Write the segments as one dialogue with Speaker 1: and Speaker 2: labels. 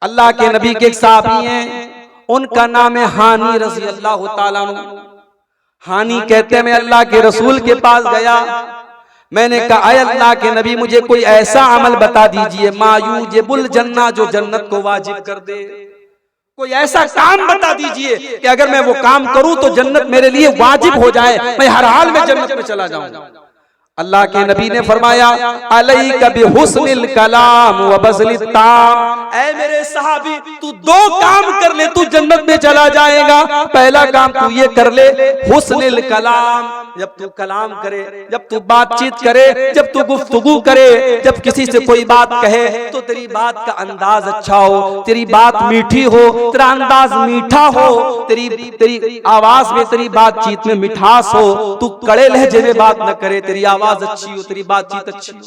Speaker 1: अल्लाह के नबी के एक साहबी हैं, उनका नाम है हानी रज़ी अल्लाह ताला अन्हु। हानी कहते हैं मैं अल्लाह के रसूल के पास गया, मैंने कहा अय अल्लाह के नबी मुझे कोई ऐसा अमल बता दीजिए मायूजिबुल जन्नह, जो जन्नत को वाजिब कर दे। कोई ऐसा काम बता दीजिए कि अगर मैं वो काम करूं तो जन्नत मेरे लिए वाजिब हो जाए, मैं हर हाल में जन्नत में चला जाऊं। अल्लाह के नबी ने फरमाया अलैका बिहुस्निल कलाम व बज़लित ताम, ऐ मेरे सहाबी तू दो काम कर ले तू जन्नत में चला जाएगा। पहला काम तू ये कर ले हुस्निल कलाम, जब तू कलाम करे, जब तू बातचीत करे, जब तू गुफ्तगू करे, जब किसी से कोई बात कहे तो तेरी बात का अंदाज अच्छा हो, तेरी बात मीठी हो, तेरा अंदाज मीठा हो, तेरी आवाज में, तेरी बातचीत में मिठास हो, तू कड़े लहजे में बात न करे, तेरी आवाज अच्छी हो, तेरी बातचीत अच्छी हो।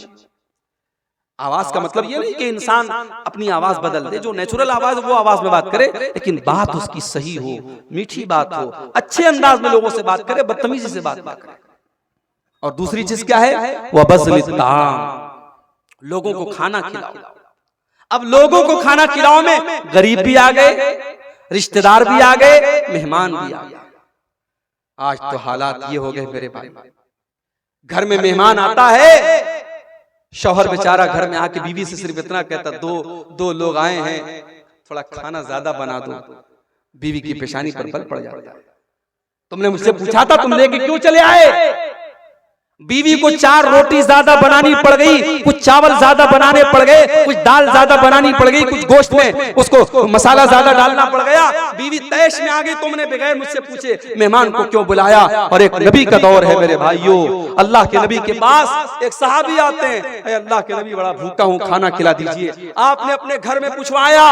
Speaker 1: आवाज का मतलब ये नहीं कि इंसान अपनी आवाज बदल दे, जो नेचुरल आवाज वो आवाज में बात करे, लेकिन बात उसकी सही हो, मीठी बात हो, अच्छे अंदाज में लोगों से बात करे, बदतमीजी से बात ना करे। और दूसरी चीज क्या है, वह बज़लित ताम, लोगों को खाना खिलाओ। अब लोगों को खाना खिलाओ में गरीब भी आ गए, रिश्तेदार भी आ गए, मेहमान भी आ गए। आज तो हालात ये हो गए मेरे भाई, घर में मेहमान आता है, शौहर बेचारा घर में आके बीवी से सिर्फ इतना कहता दो लोग आए हैं, थोड़ा खाना ज्यादा बना दो। बीवी की पेशानी पर बल पड़ जाता है। तुमने मुझसे पूछा था तुम लेके क्यों चले आए? बीवी को 4 रोटी ज्यादा बनानी पड़ गई, कुछ चावल ज्यादा बनाने पड़ गए, कुछ दाल ज्यादा बनानी पड़ गई, कुछ गोश्त में उसको मसाला ज्यादा डालना पड़ गया। बीवी तैश में आ गई, तुमने बगैर मुझसे पूछे मेहमान को क्यों बुलाया? और एक नबी का दौर है मेरे भाइयों, अल्लाह के नबी के पास एक सहाबी आते हैं, अल्लाह के नबी बड़ा भूखा हूँ, खाना खिला दीजिए। आपने अपने घर में पूछवाया,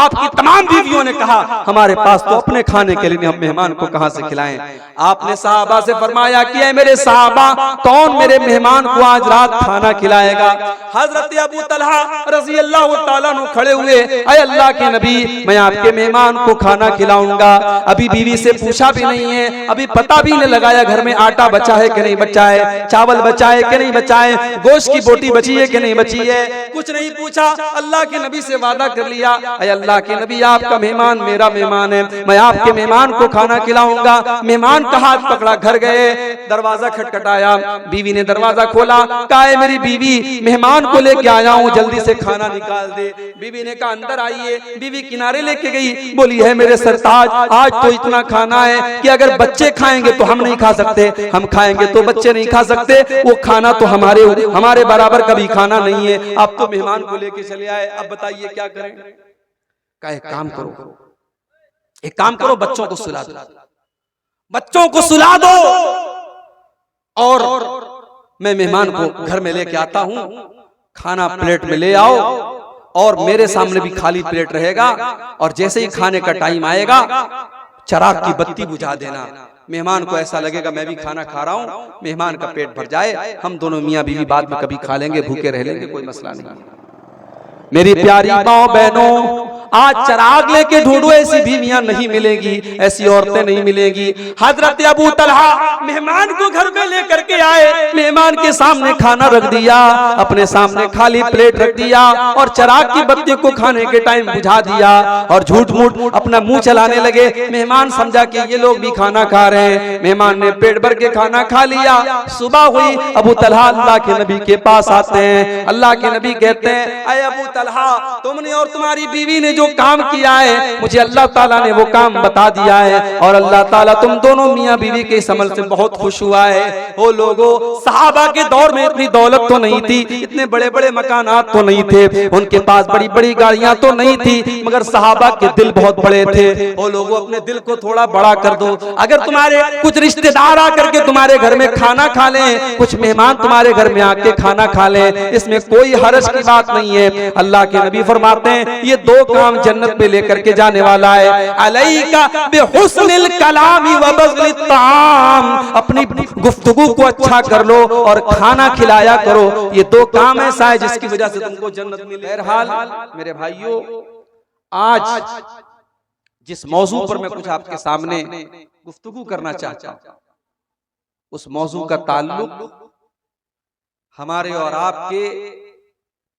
Speaker 1: आपकी तमाम बीवियों ने कहा हमारे पास तो अपने खाने के लिए, हम मेहमान को कहां से खिलाएं? आपने सहाबा से फरमाया कि मेरे सहाबा कौन मेरे मेहमान को आज रात खाना खिलाएगा? हजरत अबू तलहा रज़ी अल्लाह ताला अन्हु खड़े हुए, अय अल्लाह के नबी मैं आपके मेहमान को खाना खिलाऊंगा। अभी बीवी से पूछा भी नहीं है, अभी पता भी नहीं लगाया घर में आटा बचा है कि नहीं बचा है, चावल बचा है कि नहीं बचा है, गोश्त की बोटी बची है कि नहीं बची है, कुछ नहीं पूछा। अल्लाह के नबी से वादा कर लिया, अय अल्लाह के नबी आपका मेहमान मेरा मेहमान है, मैं आपके मेहमान को खाना खिलाऊंगा। मेहमान का हाथ पकड़ा, घर गए, दरवाजा खटखटाया, बीवी ने दरवाजा खोला, कहा है मेरी बीवी मेहमान को लेके आया हूँ, जल्दी से खाना निकाल दे। बीवी ने कहा अंदर आइए। बीवी किनारे लेके गई, बोली है मेरे सरताज आज तो इतना खाना है कि अगर बच्चे खाएंगे तो हम नहीं खा सकते, हम खाएंगे तो बच्चे नहीं खा सकते, वो खाना तो हमारे बराबर कभी खाना नहीं है। आप तो मेहमान को लेके चले आए, अब बताइए क्या करें? कहा एक काम करो, एक काम करो, बच्चों को सुला दो, बच्चों को सुला दो और मैं मेहमान को घर में लेके आता हूं, खाना प्लेट में ले आओ और मेरे सामने भी खाली प्लेट रहेगा, और जैसे ही खाने का टाइम आएगा चराग की बत्ती बुझा देना। मेहमान को ऐसा लगेगा मैं भी खाना खा रहा हूं, मेहमान का पेट भर जाए, हम दोनों मियां बीवी बाद में कभी खा लेंगे, भूखे रह लेंगे, कोई मसला नहीं। मेरी प्यारी माओ बहनों, आज चराग लेके ढूंढो, ऐसी बीवियां नहीं मिलेगी, ऐसी औरतें नहीं मिलेगी। हजरत अबू तलहा मेहमान को घर में लेकर के आए, मेहमान के सामने खाना रख दिया, अपने सामने खाली प्लेट रख दिया और चराग की बत्ती को खाने के टाइम बुझा दिया और झूठ मूठ अपना मुंह चलाने लगे। मेहमान समझा कि ये लोग भी खाना खा रहे हैं, मेहमान ने पेट भर के खाना खा लिया। सुबह हुई, अबू तलहा अल्लाह के नबी के पास आते हैं। अल्लाह के नबी कहते हैं अय अबू तलहा, तुमने और तुम्हारी बीवी ने जो काम किया है मुझे अल्लाह ताला ने वो काम बता दिया है, और अल्लाह ताला तुम दोनों मियां बीवी के इस अमल से बहुत खुश हुआ है। वो लोगों, सहाबा के दौर में इतनी दौलत तो नहीं थी, इतने बड़े बड़े मकानात तो नहीं थे, उनके पास बड़ी बड़ी गाड़ियां तो नहीं थी, मगर सहाबा के दिल बहुत बड़े थे। वो लोगों अपने दिल को थोड़ा बड़ा कर दो। अगर तुम्हारे कुछ रिश्तेदार आकर के तुम्हारे घर में खाना खा लें, कुछ मेहमान तुम्हारे घर में आके खाना खा लें, इसमें कोई हर्ज की बात नहीं है। अल्लाह के नबी फरमाते हैं ये 2 काम जन्नत में लेकर के जाने वाला है। अलैका बिहुस्निल कलामी व बज़लित ताम, अपनी गुफ्तगू को अच्छा कर लो और खाना खिलाया करो। ये 2 काम ऐसा है जिसकी वजह से तुमको जन्नत मिले। बहरहाल मेरे भाइयों, आज जिस मौजू पर मैं कुछ आपके सामने गुफ्तगू करना चाहता हूं, उस मौजू का ताल्लुक हमारे और आपके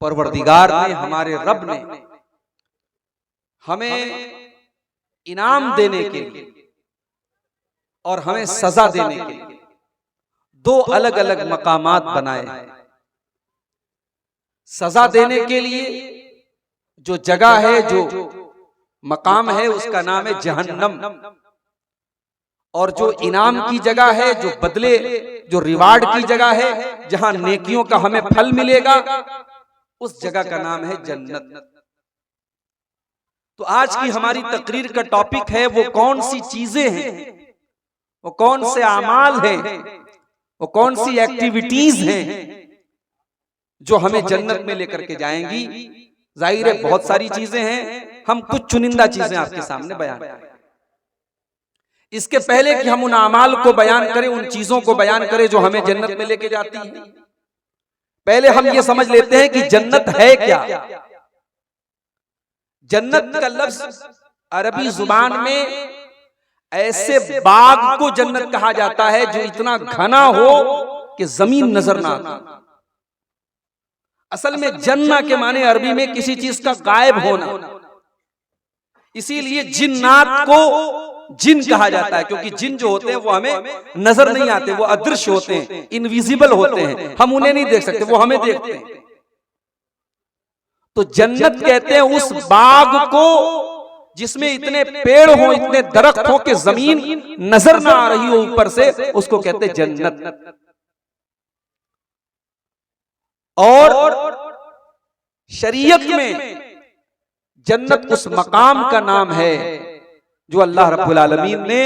Speaker 1: परवरदिगार ने, हमारे रब ने हमें इनाम देने के लिए और हमें सजा देने के लिए दो अलग अलग मकामात बनाए। सजा देने के लिए जो जगह है, जो मकाम है, उसका नाम है जहन्नम। और जो इनाम की जगह है, जो बदले, जो रिवार्ड की जगह है, जहां नेकियों का हमें फल मिलेगा, उस जगह का नाम है जन्नत। तो आज की हमारी तकरीर का टॉपिक है वो कौन सी चीजें हैं, वो कौन से आमाल हैं, वो कौन सी एक्टिविटीज हैं जो हमें जन्नत में लेकर के जाएंगी। जाहिर है बहुत सारी चीजें हैं, हम कुछ चुनिंदा चीजें आपके सामने बयान करें। इसके पहले कि हम उन आमाल को बयान करें, उन चीजों को बयान करें जो हमें जन्नत में लेके जाती है, पहले हम ये समझ लेते हैं कि जन्नत है क्या। जन्नत का लफ्ज अरबी जुबान में ऐसे बाग को जन्नत कहा जाता है जो इतना घना हो कि जमीन नजर ना आती। असल में जन्ना के माने अरबी में किसी चीज का गायब होना, इसीलिए जिन्नात को जिन कहा जाता है, क्योंकि जिन जो होते हैं वो हमें नजर नहीं आते, वो अदृश्य होते हैं, इनविजिबल होते हैं, हम उन्हें नहीं देख सकते, वो हमें देखते हैं। तो जन्नत कहते हैं उस बाग को जिसमें इतने पेड़ हो, इतने दरख्त हो कि जमीन नजर ना आ रही हो ऊपर से, उसको कहते हैं जन्नत। और शरीयत में जन्नत उस मकाम का नाम है जो अल्लाह रब्बुल आलमीन ने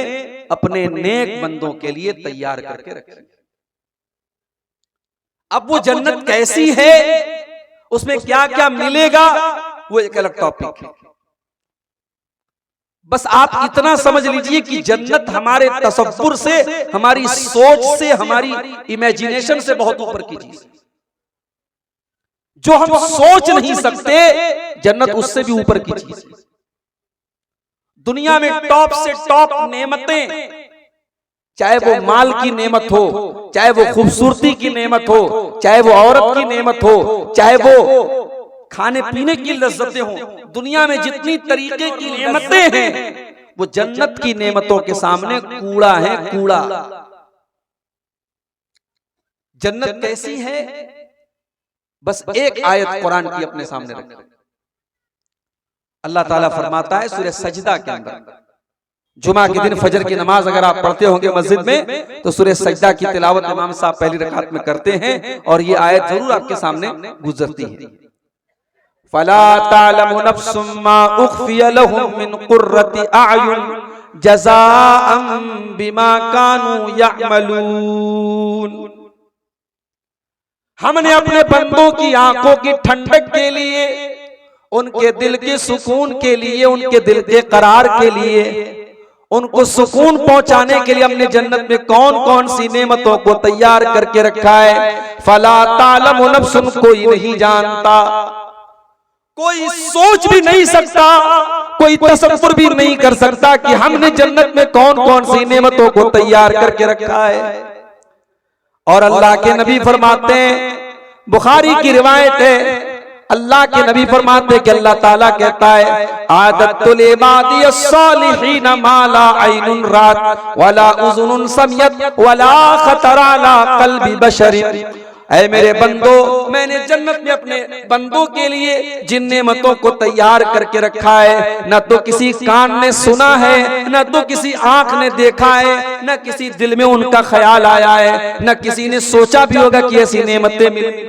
Speaker 1: अपने नेक बंदों के लिए तैयार करके रखी। अब वो जन्नत कैसी है, उसमें क्या क्या मिलेगा, वो एक अलग टॉपिक है। बस आप इतना समझ लीजिए कि जन्नत हमारे तसव्वुर से, हमारी सोच से, हमारी इमेजिनेशन से बहुत ऊपर की चीज है। जो हम सोच नहीं सकते, जन्नत उससे भी ऊपर की चीज है। दुनिया में टॉप से टॉप नेमतें, चाहे वो माल की नेमत हो, चाहे वो खूबसूरती की नेमत हो, चाहे वो औरत की नेमत हो, चाहे वो खाने पीने की लज्जतें हो, दुनिया में जितनी तरीके की नेमतें हैं वो जन्नत की नेमतों के सामने कूड़ा है, कूड़ा। जन्नत कैसी है, बस एक आयत कुरान की अपने सामने रखें। अल्लाह ताला फरमाता है सूरह सजदा के अंदर, जुमा के दिन फजर की नमाज अगर आप पढ़ते होंगे मस्जिद में, तो सूरह सजदा की तिलावत इमाम साहब पहली रकात में करते हैं, और ये आयत जरूर आपके सामने गुजरती है। फला तालमु नफ्सुम मा उख्फिय लहुम मिन कुर्रति अयुन जज़ाअम बिमा कानू यअमलून। हमने अपने बंदों की आंखों की ठंडक के लिए, उनके दिल के सुकून के लिए, उनके दिल के करार के लिए, उनको सुकून पहुंचाने के लिए हमने जन्नत में कौन कौन सी नेमतों को तैयार करके रखा है। फला तालमु नफ्सुन, कोई नहीं जानता, कोई सोच भी नहीं सकता, कोई तसव्वुर भी नहीं कर सकता कि हमने जन्नत में कौन कौन सी नेमतों को तैयार करके रखा है। और अल्लाह के नबी फरमाते हैं, बुखारी की रिवायत है, अल्लाह के नबी फरमाते हैं कि अल्लाह ताला कहता है, आदतुल इबादी अस्सालिहीन मा ला ऐनुन रात वला उज़ुनुन समियत वला खतरा अला क़ल्बि बशरिन। ऐ मेरे बंदो, मैंने जन्नत में अपने बंदों के लिए जिन नेमतों को तैयार करके रखा है, न तो किसी कान ने सुना है, न तो किसी आंख ने देखा है, न किसी दिल में उनका ख्याल आया है, न किसी ने सोचा भी होगा कि ऐसी नेमतें मिलेंगी।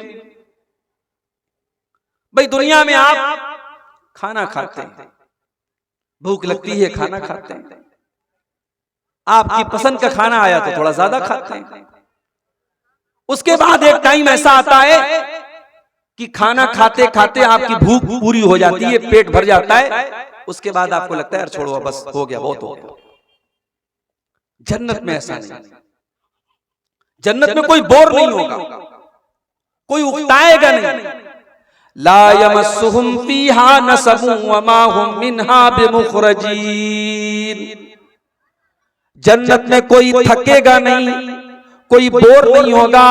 Speaker 1: भाई दुनिया में आप खाना खाते हैं, भूख लगती है, खाना खाते हैं, आपकी पसंद का खाना आया तो थोड़ा ज्यादा खाते हैं। उसके बाद एक टाइम ऐसा आता है कि खाना खाते खाते आपकी भूख पूरी हो जाती है, पेट भर जाता है, उसके बाद आपको लगता है यार छोड़ो, बस हो गया, बहुत हो गया। जन्नत में ऐसा नहीं, जन्नत में कोई बोर नहीं होगा, कोई उकताएगा नहीं। ला यमस्सुहुम फीहा नसबुन वमा हुम मिनहा बिमुखरजीन। जन्नत में कोई थकेगा नहीं, कोई बोर नहीं होगा,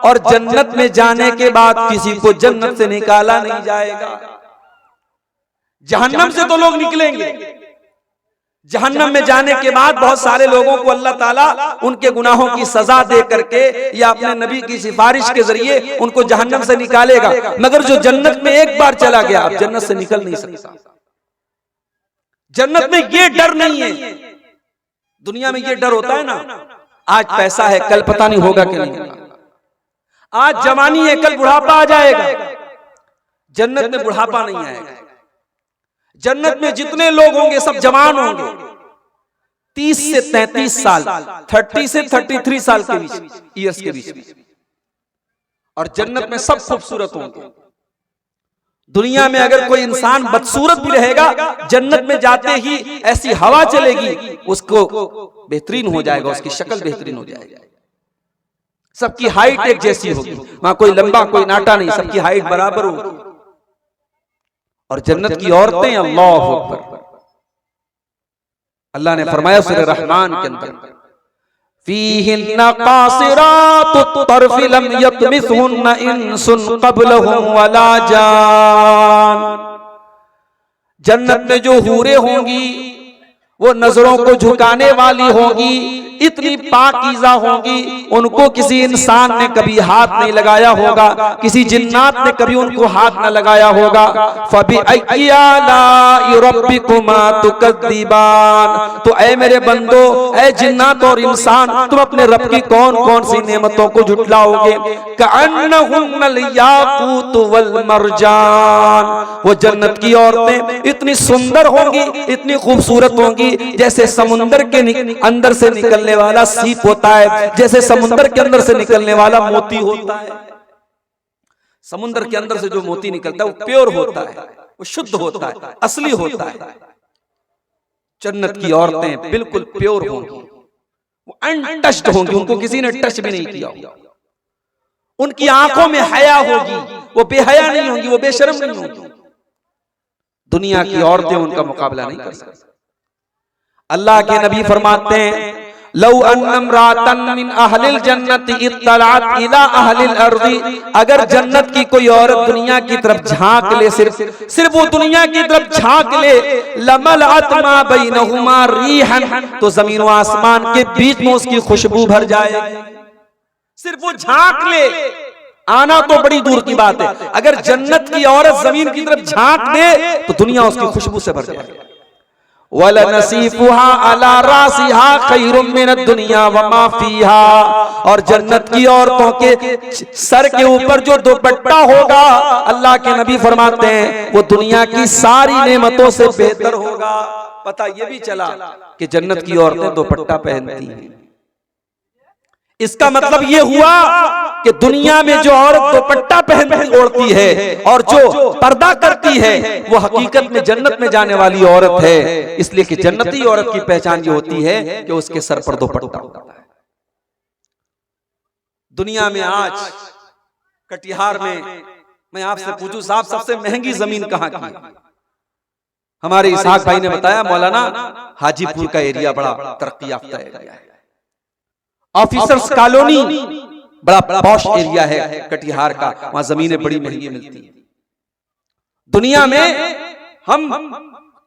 Speaker 1: और जन्नत में जाने के बाद किसी को जन्नत से निकाला नहीं जाएगा। जहन्नम से तो लोग निकलेंगे, जहन्नम में जाने के बाद बहुत सारे लोगों को अल्लाह ताला उनके गुनाहों की सजा दे करके या अपने नबी की सिफारिश के जरिए उनको जहन्नम से निकालेगा। मगर जो जन्नत में एक बार चला गया अब जन्नत से निकल नहीं सकता। जन्नत में ये डर नहीं है। दुनिया में ये डर होता है ना, आज पैसा है कल पता नहीं होगा कि नहीं होगा, आज जवानी है कल बुढ़ापा आ जाएगा। जन्नत में बुढ़ापा नहीं आएगा। जन्नत में जितने लोग होंगे सब जवान होंगे, 30 से 33 साल, 30 से 33 साल के बीच, ईयर्स के बीच। और जन्नत में सब खूबसूरत होंगे। दुनिया में अगर कोई इंसान बदसूरत भी रहेगा, जन्नत में जाते ही ऐसी हवा चलेगी उसको बेहतरीन हो जाएगा, उसकी शक्ल बेहतरीन हो जाएगी। सबकी हाइट एक जैसी होगी, वहां कोई लंबा कोई नाटा नहीं, सबकी हाइट बराबर होगी। और जन्नत की औरतें अल्लाह अकबर, अल्लाह ने फरमाया सूरह रहमान के अंदर, फीहिन्ना कासिरातुत तर्फ़ लम यतमिसहुन्ना इंसुन क़ब्लहुम वला जान। जन्नत में जो हूरें होंगी वो नजरों को झुकाने वाली होंगी, इतनी पाकीज़ा होंगी, उनको किसी इंसान ने कभी हाथ नहीं लगाया होगा, किसी जिन्नात ने कभी उनको हाथ न लगाया होगा। फ़बिअय्यि आलाइ रब्बिकुमा तुकज़्ज़िबान। तो ऐ मेरे बंदो, ऐ जिन्नात और इंसान, तुम अपने रब की कौन कौन सी नेमतों को झुटलाओगे। कअन्नहुन्नल याक़ूत वल मरजान। वो जन्नत की औरतें इतनी सुंदर होंगी, इतनी खूबसूरत होंगी, जैसे समुंदर के अंदर से निकलने वाला सीप होता है, जैसे समुंदर के अंदर से निकलने वाला मोती होता है। समुंदर के अंदर से जो मोती निकलता है वो प्योर होता है, वो शुद्ध होता है, असली होता है। जन्नत की औरतें बिल्कुल प्योर होंगी, वो अनटच्ड होंगी, उनको किसी ने टच भी नहीं किया होगा। उनकी आंखों में हया होगी, वो बेहया नहीं होंगी, वो बेशर्म नहीं होंगी। दुनिया की औरतें उनका मुकाबला नहीं कर सकती। अल्लाह के नबी फरमाते हैं, लौ अन्नम्रातन मिन अहलिल जन्नति इत्तलात इला अहलिल अर्दी। अगर जन्नत की कोई औरत दुनिया की तरफ झांक ले, सिर्फ वो दुनिया की तरफ झांक ले, लमलअत मा बैनहुमा रीहन, तो जमीन व आसमान के बीच में उसकी खुशबू भर जाएगी। सिर्फ वो झांक ले, आना तो बड़ी दूर की बात है, अगर जन्नत की औरत जमीन की तरफ झांक दे तो दुनिया उसकी खुशबू से भर जाएगी। वलनसीफुहा अला रासिहा खैरुम मिनद दुनिया वमा फीहा। और जन्नत की औरतों के सर के ऊपर जो दुपट्टा होगा, अल्लाह के नबी फरमाते हैं, वो दुनिया की सारी नेमतों से बेहतर होगा। पता ये भी चला कि जन्नत की औरतें दुपट्टा पहनती हैं। इसका मतलब ये हुआ कि दुनिया में जो औरत दुपट्टा पहनती ओढ़ती है और जो पर्दा करती है, वो हकीकत में जन्नत में जाने वाली औरत है। इसलिए कि जन्नती औरत की पहचान ये होती है कि उसके सर पर दुपट्टा होता है। दुनिया में आज कटिहार में मैं आपसे पूछूं साहब, सबसे महंगी जमीन कहाँ की? हमारे इसहाक भाई ने बताया, मौलाना हाजीपुर का एरिया बड़ा तरक्की याफ्ता एरिया है, ऑफिसर्स कॉलोनी बड़ा पॉश एरिया है कटिहार का, वहां जमीनें बड़ी महंगी मिलती हैं। दुनिया में हम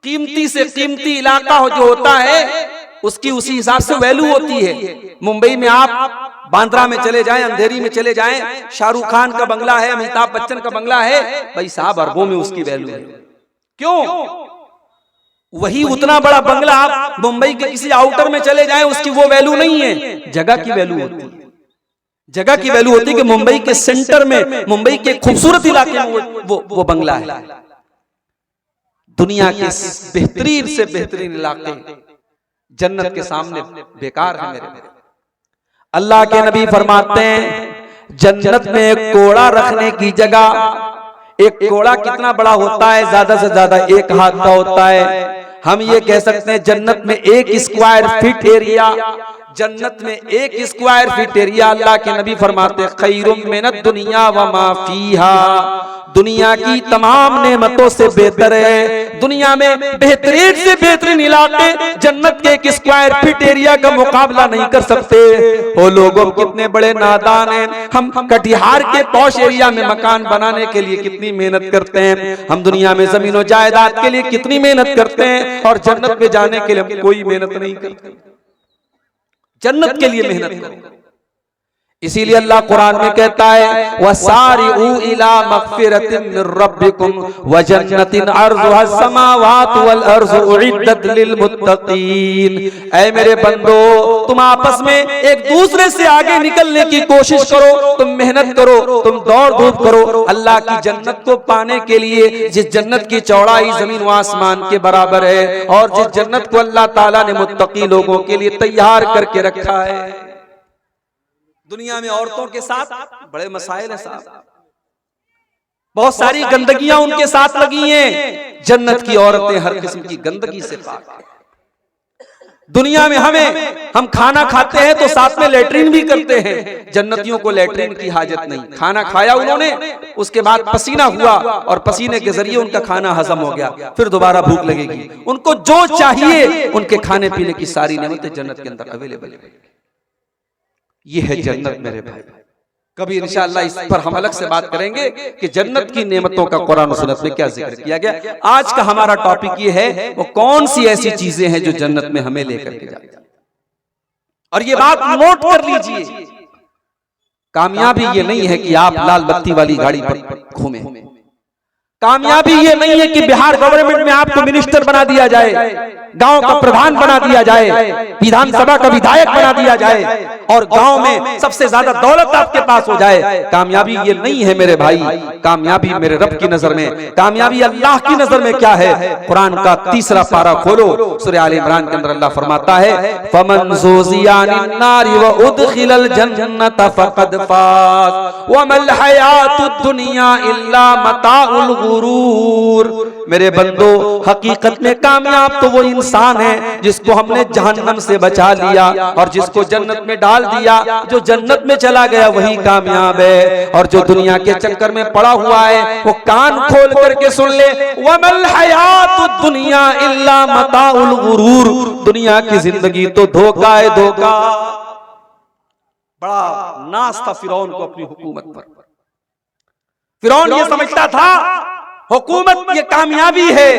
Speaker 1: कीमती से कीमती इलाका जो होता है उसकी उसी हिसाब से वैल्यू होती है। मुंबई में आप बांद्रा में चले जाएं, अंधेरी में चले जाएं, शाहरुख खान का बंगला है, अमिताभ बच्चन का बंगला है, भाई साहब अरबों में उसकी वैल्यू है। क्यों? वही उतना बड़ा बंगला आप मुंबई के किसी आउटर में चले जाएं, उसकी वो वैल्यू नहीं है। जगह की वैल्यू होती है। जगह की वैल्यू होती है कि मुंबई के सेंटर में, मुंबई के खूबसूरत इलाके में वो बंगला है। दुनिया के बेहतरीन से बेहतरीन इलाके जन्नत के सामने बेकार है मेरे। अल्लाह के नबी फरमाते हैं, जन्नत में एक कोड़ा रखने की जगह, एक कोड़ा कितना बड़ा होता है? ज्यादा से ज्यादा 1 हाथ का होता है। हम ये कह सकते हैं जन्नत में 1 स्क्वायर फीट एरिया, जन्नत में 1 स्क्वायर फीट एरिया, अल्लाह के नबी फरमाते खैरुम मिनद दुनिया व मा फीहा, दुनिया की तमाम नेमतों से बेहतर है। दुनिया में बेहतरीन से बेहतरीन इलाके जन्नत के 1 स्क्वायर फीट एरिया का मुकाबला नहीं कर सकते। ओ लोगों कितने बड़े नादान हैं। हम कटिहार के पौष एरिया में मकान बनाने के लिए कितनी मेहनत करते हैं, हम दुनिया में जमीन और जायदाद के लिए कितनी मेहनत करते हैं, और जन्नत में जाने के लिए हम कोई मेहनत नहीं करते। जन्नत के लिए मेहनत करो। इसीलिए अल्लाह कुरान में कहता है वसारिउ इला मगफिरतिन मिर रब्बिकुम व जन्नतिन अर्जुहा समावात वल अर्ज़ु उइद्दत लिल मुत्तकीन। ऐ मेरे बंदो, तुम आपस में एक दूसरे से आगे निकलने की कोशिश करो, तुम मेहनत करो, तुम दौड़ धूप करो अल्लाह की जन्नत को पाने के लिए, जिस जन्नत की चौड़ाई जमीन व आसमान के बराबर है, और जिस जन्नत को अल्लाह ताला ने मुत्तकी लोगों के लिए तैयार करके रखा है। दुनिया में औरतों के साथ बड़े मसाइल हैं साहब, बहुत सारी गंदगियां उनके साथ लगी हैं। जन्नत की औरतें हर किस्म की गंदगी से पाक हैं। दुनिया में हम खाना खाते हैं तो साथ में लेटरिन भी करते हैं, जन्नतियों को लेटरिन की हाजत नहीं। खाना खाया उन्होंने, उसके बाद पसीना हुआ और पसीने के जरिए उनका खाना हजम हो गया, फिर दोबारा भूख लगेगी। उनको जो चाहिए उनके खाने पीने की सारी नेमतें जन्नत के अंदर अवेलेबल है। ये है जन्नत मेरे भाई। कभी इंशाअल्लाह इस पर हम अलग से बात करेंगे कि जन्नत की नेमतों का कुरान और सुन्नत में क्या जिक्र किया गया। आज का हमारा टॉपिक ये है वो कौन सी ऐसी चीजें हैं जो जन्नत में हमें लेकर के जाए। और ये बात नोट कर लीजिए, कामयाबी ये नहीं है कि आप लाल बत्ती वाली गाड़ी पर घूमें, कामयाबी ये नहीं है कि बिहार गवर्नमेंट में आपको मिनिस्टर बना दिया जाए, गांव का प्रधान बना दिया जाए, विधानसभा का विधायक बना दिया जाए और गांव में सबसे ज्यादा दौलत आपके पास हो जाए। कामयाबी ये नहीं है मेरे भाई। कामयाबी मेरे रब की नजर में, कामयाबी अल्लाह की नजर में क्या है? कुरान का 3रा पारा खोलो, सूरह आल इमरान के अंदर अल्लाह फरमाता है फमन ज़ुज़िया अनिन नारि व उदखिलल जन्नत फक़द फाज़ व मल हयातुद दुनिया इल्ला मताउल गुरूर। मेरे बंदो, हकीकत में कामयाब तो वो इंसान है जिसको हमने जहन्नम से बचा लिया और जिसको जन्नत में डाल दिया। जो जन्नत में चला गया वही कामयाब है, और जो दुनिया के चक्कर में पड़ा हुआ है वो कान खोल करके सुन ले, वमल हयातुद दुनिया इल्ला मताउल गुरूर। दुनिया की जिंदगी तो धोखा है, धोखा। बड़ा नाज था फिरौन को अपनी हुकूमत पर। फिरौन ये समझता था हुकूमत ये कामयाबी है,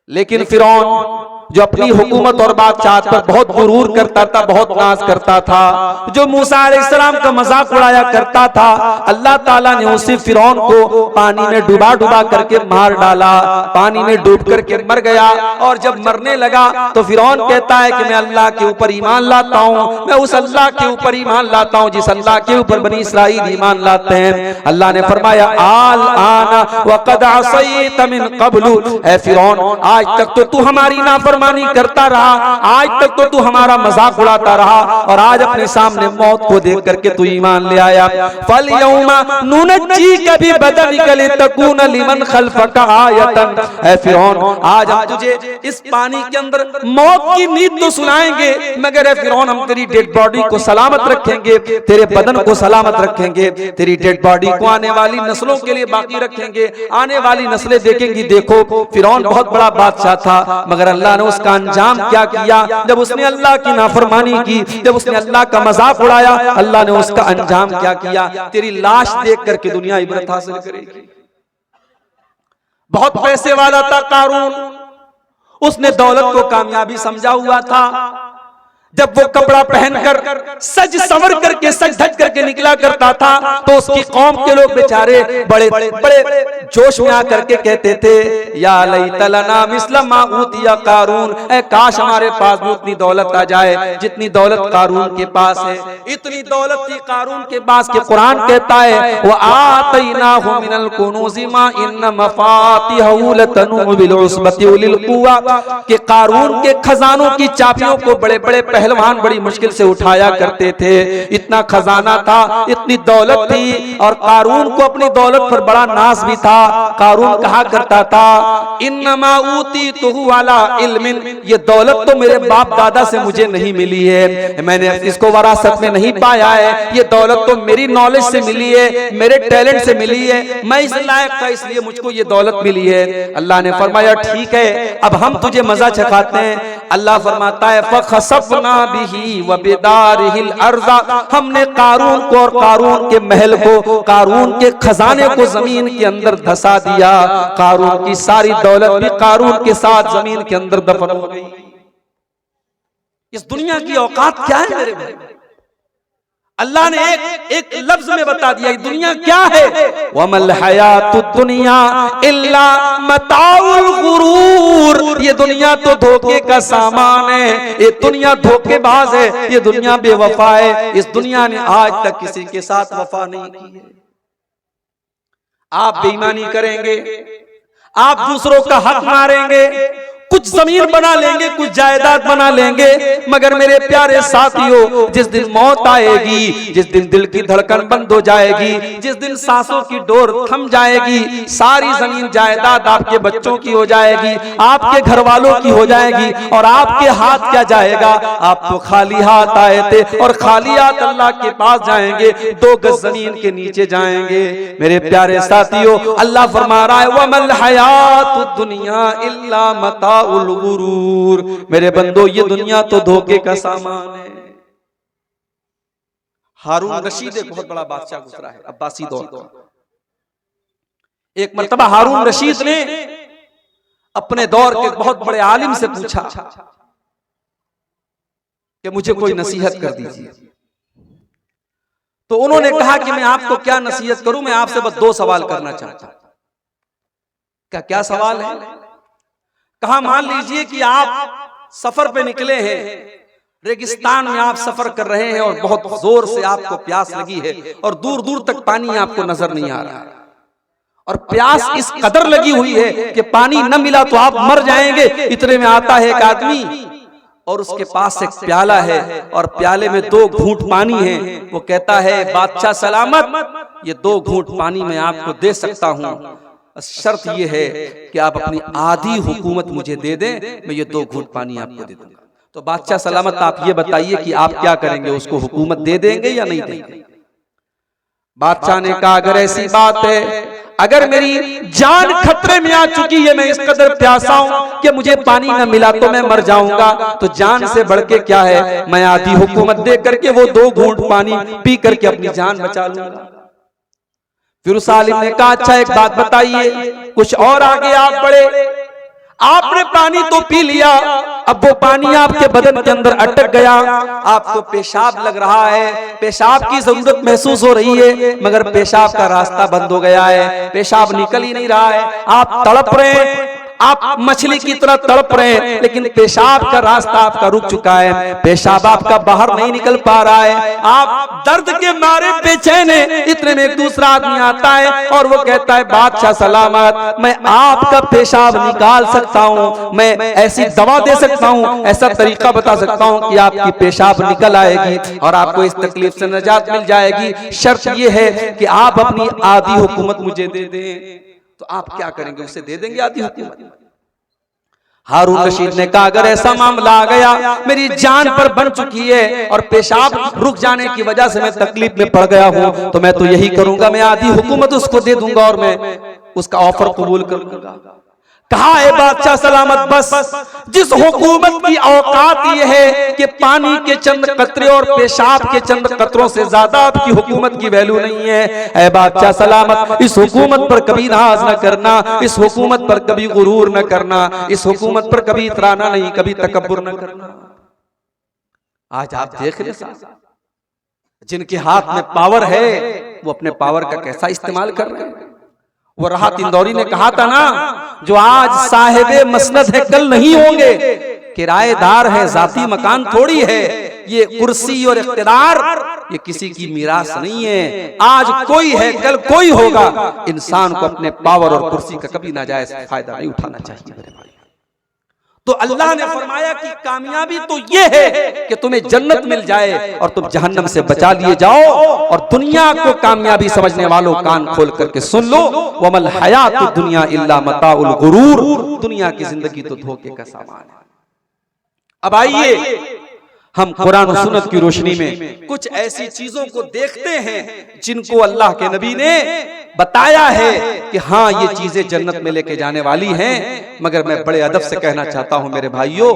Speaker 1: लेकिन फिरौन जो अपनी हुकूमत और बादशाहत पर बहुत गुरूर करता था, बहुत नाज करता था, जो मूसा अलैहिस्सलाम का मजाक उड़ाया करता था, अल्लाह ताला ने उसी फिरौन को पानी में डुबा डुबा करके मार डाला। पानी में डूब करके मर गया। और जब मरने लगा तो फिरौन कहता है कि मैं अल्लाह के ऊपर ईमान लाता हूँ, मैं उस अल्लाह के ऊपर ईमान लाता हूँ जिस अल्लाह के ऊपर बनी इसराइल ईमान लाते हैं। अल्लाह ने फरमाया आल आना वक़द असैत मिन क़ब्लु, ऐ फिरौन आज तक तो तू हमारी नाफरमानी करता रहा, आज तक तो तू हमारा मजाक उड़ाता रहा, और आज अपने सामने मौत को देख करके तू ईमान ले आया। फल यौमा नुनज्जीका बिबदनिका लितकून लिमन खल्फका आयतन। ऐ फिरौन आज हम तुझे इस पानी के अंदर मौत की नींद तो सुनाएंगे, मगर ऐ फिरौन हम तेरी डेड बॉडी को सलामत रखेंगे, तेरे बदन को सलामत रखेंगे, तेरी डेड बॉडी को आने वाली नस्लों के लिए बाकी रखेंगे, आने वाली नस्लें देखेंगी। देखो फिरौन बहुत बड़ा बादशाह था, मगर अल्लाह ने उसका अंजाम क्या किया? जब उसने अल्लाह की नाफरमानी की, जब उसने अल्लाह का मजाक उड़ाया, अल्लाह ने उसका अंजाम क्या किया? तेरी लाश देख करके दुनिया इबरत हासिल करेगी। बहुत पैसे वाला था कारून, उसने दौलत को कामयाबी समझा हुआ था। जब वो कपड़ा पहनकर सज संवर करके सज धज करके निकला करता था तो उसकी कौम के लोग बेचारे बड़े बड़े जोश में आकर के कहते थे या लैता लना मिस्ल मा ऊतिया कारून, ऐ काश हमारे पास भी उतनी दौलत आ जाए जितनी दौलत कारून के पास है। इतनी दौलत थी कारून के पास के कुरान कहता है व आतैनाहु मिनल कुनूज़ि मा इन्न मफातिहु लतनु बिल उस्बति उलिल कुव्वा, के कारून के खजानों की चाबियों को बड़े बड़े पहलवान बड़ी मुश्किल से उठाया करते थे। इतना खजाना था, इतनी दौलत थी, और कारून को अपनी दौलत पर बड़ा नाज भी था। कारून कहा करता था इन्नमा ऊतीतुहु अला इल्मिन, ये दौलत तो मेरे बाप दादा से मुझे नहीं मिली है, मैंने इसको वरासत में नहीं पाया है, ये दौलत तो मेरी नॉलेज से मिली है, मेरे टैलेंट से मिली है, मैं इस लायक था इसलिए मुझको ये दौलत मिली है। अल्लाह ने फरमाया ठीक है, अब हम तुझे मजा चखाते हैं, अल्लाह फरमाता है फखसफना बिही व बिदारिहिल अर्ज़ा, हमने कारून को और कारून के महल को, कारून के खजाने को जमीन के अंदर धसा दिया। कारून की सारी दौलत भी कारून के साथ जमीन के अंदर दफन हो गई। इस दुनिया की औकात क्या है मेरे भाई? अल्लाह ने एक लफ्ज में बता दिया कि दुनिया क्या है। वमल हयातुद दुनिया इल्ला मताउल गुरूर, ये दुनिया तो धोखे का सामान है, ये दुनिया धोखेबाज है, ये दुनिया बेवफा है। इस दुनिया ने आज तक किसी के साथ वफा नहीं की है। आप बेईमानी करेंगे, आप दूसरों का हक मारेंगे, कुछ जमीन बना लेंगे, कुछ जायदाद बना लेंगे, मगर मेरे प्यारे साथियों जिस दिन मौत आएगी, जिस दिन दिल की धड़कन बंद हो जाएगी, जिस दिन सांसों की डोर थम जाएगी, सारी जमीन जायदाद आपके बच्चों की हो जाएगी, आपके घर वालों की हो जाएगी, और आपके हाथ क्या जाएगा? आप तो खाली हाथ आए थे और खाली हाथ अल्लाह के पास जाएंगे, 2 गज जमीन के नीचे जाएंगे। मेरे प्यारे साथियों अल्लाह फरमा रहा है वमल हयातुद दुनिया इल्ला मता उल गुरूर, मेरे बंदो ये दुनिया तो धोखे का सामान है। हारून रशीद एक बहुत बड़ा बादशाह गुजरा है अब्बासी दौर का। एक मर्तबा हारून रशीद ने अपने दौर के बहुत बड़े आलिम से पूछा कि मुझे कोई नसीहत कर दीजिए। तो उन्होंने कहा कि मैं आपको क्या नसीहत करूं, मैं आपसे बस 2 सवाल करना चाहता हूं। क्या सवाल है? कहा मान लीजिए कि आप सफर पे निकले हैं, रेगिस्तान में आप सफर कर रहे हैं और बहुत जोर से आपको प्यास लगी है और दूर दूर तक पानी आपको नजर नहीं आ रहा, और प्यास इस कदर लगी हुई है कि पानी न मिला तो आप मर जाएंगे। इतने में आता है एक आदमी और उसके पास एक प्याला है और प्याले में 2 घूंट पानी है। वो कहता है बादशाह सलामत, ये 2 घूंट पानी मैं आपको दे सकता हूं, शर्त यह है कि आप अपनी आधी हुकूमत मुझे दे दें, मैं ये 2 घूंट पानी आपको दे दूंगा। तो बादशाह सलामत आप ये बताइए कि आप क्या करेंगे, उसको हुकूमत दे देंगे या नहीं देंगे? बादशाह ने कहा अगर ऐसी बात है, अगर मेरी जान खतरे में आ चुकी है, मैं इस कदर प्यासा हूं कि मुझे पानी न मिला तो मैं मर जाऊंगा, तो जान से बढ़ के क्या है, मैं आधी हुकूमत दे करके वो 2 घूंट पानी पी करके अपनी जान बचा लूंगा। फिर उस आलिम ने कहा अच्छा एक बात बताइए, कुछ और आगे आप बढ़े, आपने पानी तो पी लिया, अब वो पानी आपके बदन के अंदर अटक गया, आपको पेशाब लग रहा है, पेशाब की जरूरत महसूस हो रही है, मगर पेशाब का रास्ता बंद हो गया है, पेशाब निकल ही नहीं रहा है, आप तड़प रहे हैं, आप मछली की तरह तड़प रहे हैं, लेकिन पेशाब का रास्ता आपका रुक चुका है, पेशाब आपका बाहर नहीं निकल पा रहा है, आप दर्द के मारे बेचैन हैं। इतने में एक दूसरा आदमी आता है और वो कहता है बादशाह सलामत, मैं आपका पेशाब निकाल सकता हूं, मैं ऐसी दवा दे सकता हूं, ऐसा तरीका बता सकता हूं कि आपकी पेशाब निकल आएगी और आपको इस तकलीफ से निजात मिल जाएगी। शर्त यह है कि आप अपनी आधी हुकूमत मुझे दे दें। तो आप क्या करेंगे, उसे दे देंगे आधी हुकूमत? हारून रशीद ने कहा अगर ऐसा मामला आ गया, मेरी जान पर बन चुकी है और पेशाब रुक जाने की वजह से मैं तकलीफ में पड़ गया हूं, तो मैं तो यही करूंगा, मैं आधी हुकूमत उसको दे दूंगा और मैं उसका ऑफर कबूल कर लूंगा। कहा है बादशाह सलामत बस जिस हुकूमत की औकात यह है कि पानी के चंद कतरे और पेशाब के चंद कतरों से ज्यादा आपकी हुकूमत की वैल्यू नहीं है, ऐ बादशाह सलामत इस हुकूमत पर कभी नाज न करना, इस हुकूमत पर कभी गुरूर न करना, इस हुकूमत पर कभी इतराना नहीं, कभी तकब्बुर न करना। आज आप देख रहे जिनके हाथ में पावर है वो अपने पावर का कैसा इस्तेमाल कर रहे हैं। वो राहत इंदौरी ने कहा था ना, जो आज साहिबे मसनद है कल नहीं होंगे, किराएदार है, जाती मकान थोड़ी है, ये कुर्सी और इख्तियार ये किसी की मीरास नहीं है, आज कोई है कल कोई होगा। इंसान को अपने पावर और कुर्सी का कभी नाजायज फायदा नहीं उठाना चाहिए मेरे भाई। तो अल्लाह ने फरमाया कि कामयाबी तो ये है कि तुम्हें जन्नत मिल जाए और तुम जहन्नम से बचा लिए जाओ। और दुनिया को कामयाबी समझने वालों कान खोल करके सुन लो, वमल हयातुद दुनिया इल्ला मताउल गुरूर, दुनिया की जिंदगी तो धोखे का सामान है। अब आइए हम कुरान और सुन्नत की रोशनी में कुछ ऐसी चीजों को देखते हैं जिनको अल्लाह के नबी ने बताया है कि हाँ ये चीजें जन्नत में लेके जाने वाली हैं। मगर मैं बड़े अदब से कहना चाहता हूं मेरे भाइयों,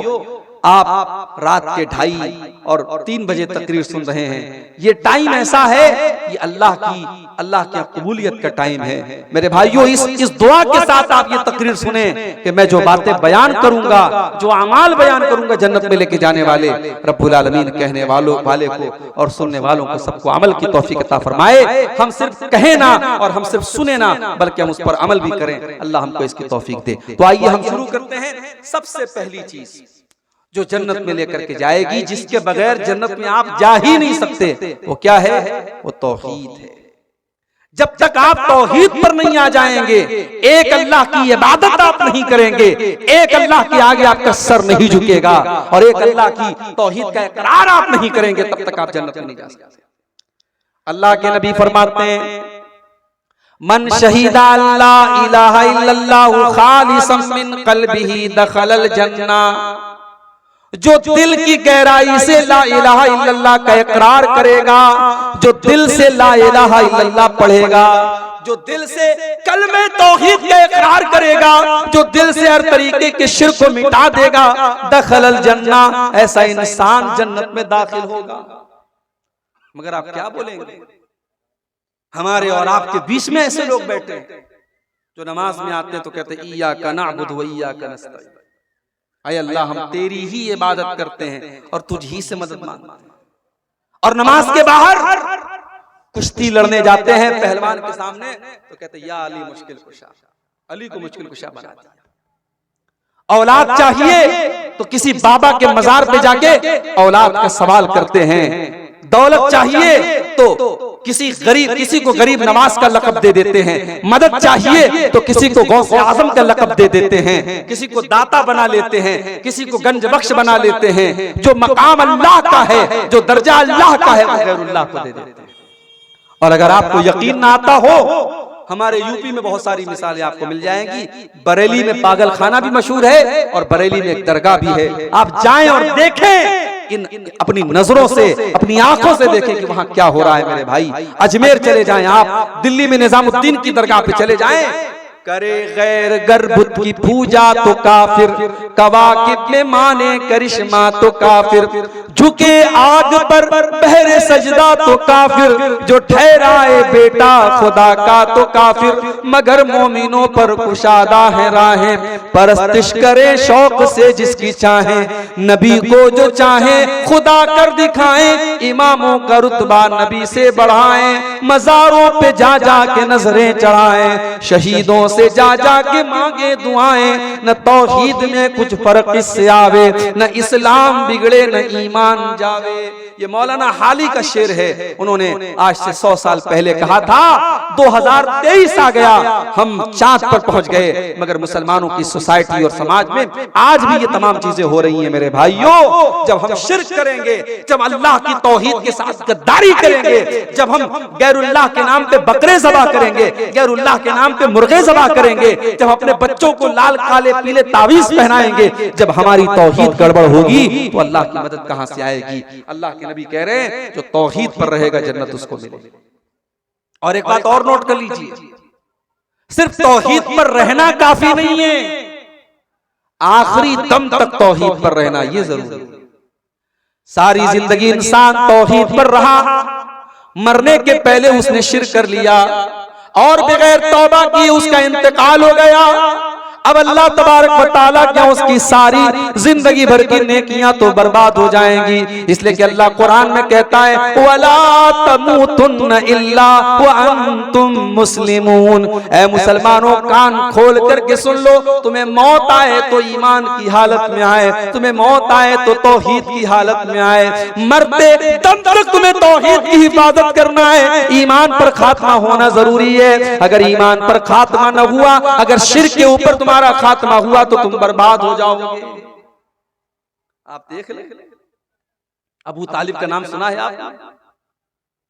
Speaker 1: आप रात के 2:30 और 3 बजे तकरीर सुन रहे हैं। ये टाइम ऐसा है, ये अल्लाह की कबूलियत का टाइम है। मेरे भाइयों, इस दुआ के साथ आप ये तकरीर सुने कि मैं जो बातें बयान करूंगा, जो अमाल बयान करूंगा, जन्नत में लेके जाने वाले रब्बुल आलमीन कहने वाले को और सुनने वालों को सबको अमल की तौफीक अता फरमाए। हम सिर्फ कहें ना और हम सिर्फ सुने ना, बल्कि हम उस पर अमल भी करें। अल्लाह हमको इसकी तौफीक दे। तो आइए हम शुरू करते हैं। सबसे पहली चीज जो जन्नत में लेकर के जाएगी, जिसके बगैर जन्नत में आप जा ही नहीं सकते, वो क्या है? वो तौहीद है। जब तक आप तौहीद पर नहीं आ जाएंगे, एक अल्लाह की इबादत आप नहीं करेंगे, एक अल्लाह के आगे आपका सर नहीं झुकेगा और एक अल्लाह की तौहीद का इकरार आप नहीं करेंगे, तब तक आप जन्नत में नहीं जा सकते। अल्लाह के नबी फरमाते हैं, मन शहीदा ला इलाहा इल्लल्लाहु खालिसन मिन क़ल्बिही दखलल जन्ना। जो दिल की गहराई से ला इलाहा इल्लल्लाह का इकरार करेगा, जो दिल से ला इलाहा इल्लल्लाह पढ़ेगा, जो दिल से कलमे तौहीद का इकरार करेगा, जो दिल से हर तरीके के शिर्क को मिटा देगा, दखलल जन्ना, ऐसा इंसान जन्नत में दाखिल होगा। मगर आप क्या बोलेंगे? हमारे और आपके बीच में ऐसे लोग बैठे हैं जो नमाज में आते हैं तो कहते हैं इय्याका नअबुदु व इय्याका नस्तईन। अय अल्लाह, हम तेरी ही इबादत करते हैं और तुझ ही से मदद मांगते हैं। और नमाज के बाहर कुश्ती लड़ने जाते हैं पहलवान के सामने तो कहते हैं या अली मुश्किल कुशा, अली को मुश्किल कुशा बना दिया। औलाद चाहिए तो किसी बाबा के मजार पे जाके औलाद का सवाल करते हैं। दौलत चाहिए तो किसी को गरीब नवाज का लक़ब दे देते हैं। मदद चाहिए तो किसी को गौसे आज़म का लक़ब दे देते हैं, किसी को दाता बना लेते हैं, किसी को गंज बख्श बना लेते हैं। जो मकाम अल्लाह का है, जो दर्जा अल्लाह का है, वो गैरुल्लाह को दे देते हैं। और अगर आपको यकीन ना आता हो, हमारे यूपी में बहुत सारी मिसालें आपको मिल जाएंगी। बरेली में पागल खाना भी मशहूर है और बरेली में एक दरगाह भी है। आप जाएं और देखें, अपनी नजरों से, अपनी आंखों से देखें कि वहां क्या हो रहा है। मेरे भाई, अजमेर चले जाएं आप, दिल्ली में निजामुद्दीन की दरगाह पे चले जाएं, करे गैर गर्भुत की पूजा तो काफिर, कवाकिब में माने करिश्मा तो काफिर, झुके आग पर बहरे सजदा तो काफिर, जो ठहराए बेटा खुदा का तो काफिर, मगर मोमिनों पर कुशादा है राहें, परस्तिश करे शौक से जिसकी चाहे, नबी को जो चाहे खुदा कर दिखाएं, इमामों का रुतबा नबी से बढ़ाएं, मजारों पे जा जा के नजरें चढ़ाएं, शहीदों से जा जा के मांगे दुआएं, न तौहीद में कुछ फर्क इससे आवे, न इस्लाम बिगड़े न ईमान जावे। ये मौलाना हाली का शेर है। उन्होंने आज से 100 साल पहले कहा था 2023 आ गया, हम चांद पर पहुंच गए, मगर मुसलमानों की सोसाइटी और समाज में आज भी ये तमाम चीजें हो रही हैं। मेरे भाइयों, जब हम शिर्क करेंगे, जब अल्लाह की तौहीद के साथ गद्दारी करेंगे, जब हम गैरुल्लाह के नाम पे बकरे ज़बा करेंगे, गैरुल्लाह के नाम पे मुर्गे ज़बा करेंगे, जब अपने बच्चों को लाल काले पीले तावीज पहनाएंगे, जब हमारी तौहीद गड़बड़ होगी तो अल्लाह की मदद कहां से आएगी? अल्लाह के नबी कह रहे हैं जो तौहीद पर रहेगा जन्नत उसको मिलेगी। और एक बात और नोट कर लीजिए, सिर्फ तौहीद पर रहना काफी नहीं है, आखिरी दम तक तौहीद पर रहना ये जरूरी है। सारी जिंदगी इंसान तौहीद पर रहा, मरने के पहले उसने शिर्क कर लिया और बगैर तौबा किए उसका इंतकाल हो गया। अब अल्लाह तबारक व तआला क्या उसकी सारी जिंदगी भर की नेकियां तो बर्बाद हो जाएंगी। इसलिए कि अल्लाह कुरान में कहता है वला तमूतुन्न इल्ला व अंतुम मुस्लिमून। ऐ मुसलमानों, कान खोल करके सुन लो, तुम्हें मौत आए तो ईमान की हालत में आए, तुम्हें मौत आए तो तौहीद की हालत में आए। मरते दम तक तुम्हें तौहीद की हिफाजत करना है, ईमान पर खात्मा होना जरूरी है। अगर ईमान पर खात्मा न हुआ, अगर शिर्क के ऊपर तुम्हारा खात्मा हुआ तो तुम बर्बाद हो जाओगे। आप देख ले, अबू तालिब का नाम सुना है आपने?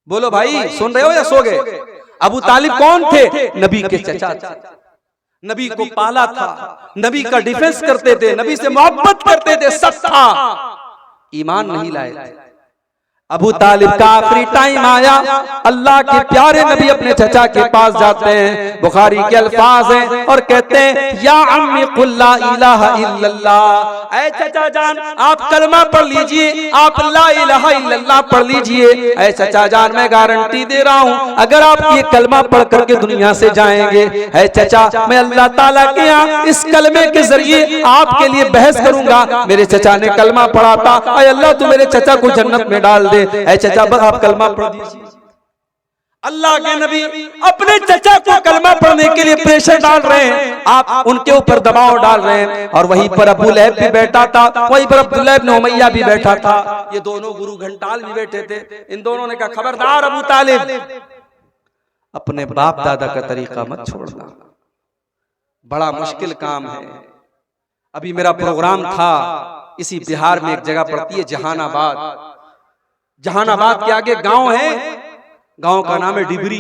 Speaker 1: बोलो भाई, सुन रहे हो या सो गए? अबू तालिब कौन थे? नबी के चचा थे, नबी को पाला था, नबी का डिफेंस करते थे, नबी से मोहब्बत करते थे, सब था, ईमान नहीं लाए थे। अबू तालिब का आखिरी टाइम आया, अल्लाह के प्यारे नबी अपने चचा के पास जाते हैं, बुखारी के अल्फाज हैं और कहते हैं या अम्मी कुल ला इलाहा इल्लल्लाह, ऐ चचा जान आप कलमा पढ़ लीजिए, आप ला इलाहा इल्लल्लाह पढ़ लीजिए। ऐ चचा जान मैं गारंटी दे रहा हूँ अगर आप ये कलमा पढ़ करके दुनिया से जाएंगे, ऐ चचा मैं अल्लाह ताला के यहाँ इस कलमे के जरिए आपके लिए बहस करूंगा। मेरे चचा ने कलमा पढ़ा था, ऐ अल्लाह तू मेरे चचा को जन्नत में डाल दे। ऐ चचा बस आप कलमा पढ़ दीजिए। अल्लाह के नबी अपने चचा को कलमा पढ़ने के लिए प्रेशर डाल रहे हैं, आप उनके ऊपर दबाव डाल रहे हैं। और वहीं पर अबू लहब भी बैठा था, वहीं पर अब्दुल्लाह इब्न उमैया भी बैठा था, ये दोनों गुरु घंटाल भी बैठे थे। इन दोनों ने कहा खबरदार अबू तालिब, अपने बाप दादा का तरीका मत छोड़ना, बड़ा मुश्किल काम है। अभी मेरा प्रोग्राम था, इसी बिहार में एक जगह पड़ती है जहानाबाद, जहानाबाद के आगे गांव है, गांव का नाम है डिबरी,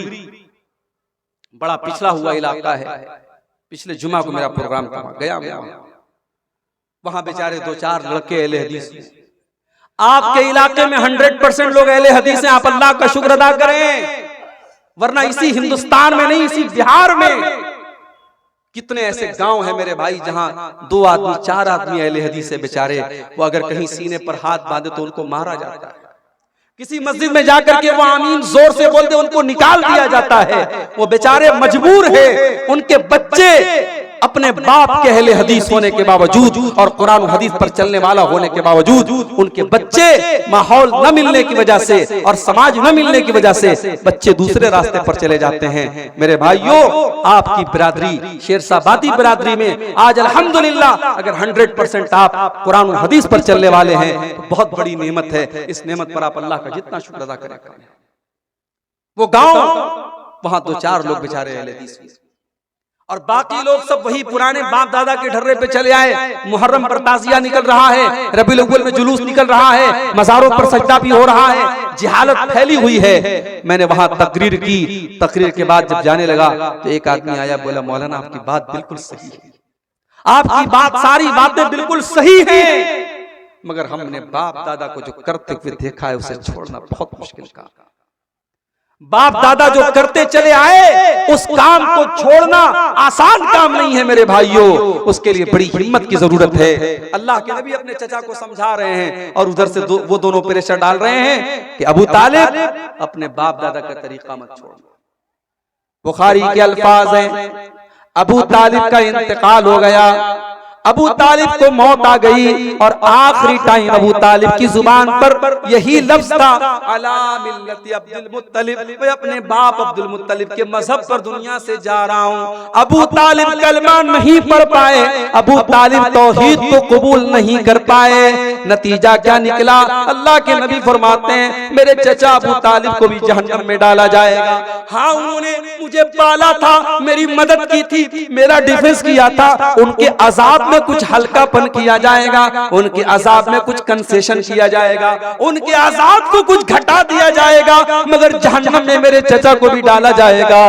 Speaker 1: बड़ा पिछड़ा हुआ इलाका है। पिछले जुमा को मेरा प्रोग्राम था, गया वहां बेचारे दो चार लड़के अहले हदीस, आपके इलाके में 100% लोग अहले हदीस हैं, आप अल्लाह का शुक्र अदा करें, वरना इसी हिंदुस्तान में नहीं इसी बिहार में कितने ऐसे गांव हैं मेरे भाई जहां 2 आदमी 4 आदमी अहले हदीस है बेचारे, वो अगर कहीं सीने पर हाथ बांधे तो उनको मारा जाता है। किसी मस्जिद में जाकर के वो आमीन जोर से बोलते उनको निकाल दिया जाता है। वो बेचारे मजबूर है, उनके बच्चे अपने बाप के अहले हदीस होने के बावजूद और कुरान और हदीस पर चलने वाला होने के बावजूद उनके बच्चे माहौल न मिलने की वजह से और समाज न मिलने की वजह से बच्चे दूसरे रास्ते पर चले जाते हैं। मेरे भाइयों, आपकी बिरादरी शेरशाबादी बिरादरी में आज अल्हम्दुलिल्लाह अगर 100% आप कुरान और हदीस पर चलने वाले हैं तो बहुत बड़ी नेमत है। इस नेमत पर आप अल्लाह का जितना शुक्र अदा करें। वो गांव, वहां 2-4 लोग बेचारे अहले हदीस और बाकी लोग सब वही पुराने बाप दादा के ढर्रे पे चले आए। मुहर्रम पर ताजिया निकल रहा है, रबीउल अव्वल में जुलूस निकल रहा है, मज़ारों पर सजदा भी हो रहा है, जिहालत फैली हुई है। मैंने वहां तकरीर की, तकरीर के बाद जब जाने लगा तो एक आदमी आया, बोला मौलाना आपकी बात बिल्कुल सही है, आपकी बात सारी बातें बिल्कुल सही हैं, मगर हमने बाप दादा को जो करते हुए देखा है उसे छोड़ना बहुत मुश्किल काम। बाप दादा जो करते चले आए उस काम को छोड़ना आसान काम नहीं है मेरे भाइयों, उसके लिए बड़ी हिम्मत की जरूरत है। अल्लाह के नबी अपने चचा को समझा रहे हैं और उधर से वो दोनों प्रेशर डाल रहे हैं कि अबू तालिब अपने बाप दादा का तरीका मत छोड़ना। बुखारी के अल्फाज हैं, अबू तालिब का इंतकाल हो गया, अबू तालिब को मौत आ गई और आखिरी टाइम अबू तालिब की जुबान पर यही लफ्ज था, अला मिल्लति अब्दुल मुत्तलिब, मैं अपने बाप अब्दुल मुत्तलिब के मजहब पर दुनिया से जा रहा हूँ। अबू तालिब कलमा नहीं पढ़ पाए, अबू तालिब तौहीद को कबूल नहीं कर पाए। नतीजा क्या निकला? अल्लाह के नबी फरमाते हैं मेरे चचा अबू तालिब को भी जहन्नम में डाला जाएगा। हाँ, उन्होंने मुझे पाला था, मेरी मदद की थी, मेरा डिफेंस किया था, उनके अजाब में कुछ हल्कापन किया जाएगा, उनके अजाब में कुछ कंसेशन किया जाएगा, उनके अजाब को कुछ घटा दिया जाएगा, मगर जहन्नम में मेरे चचा को भी डाला जाएगा।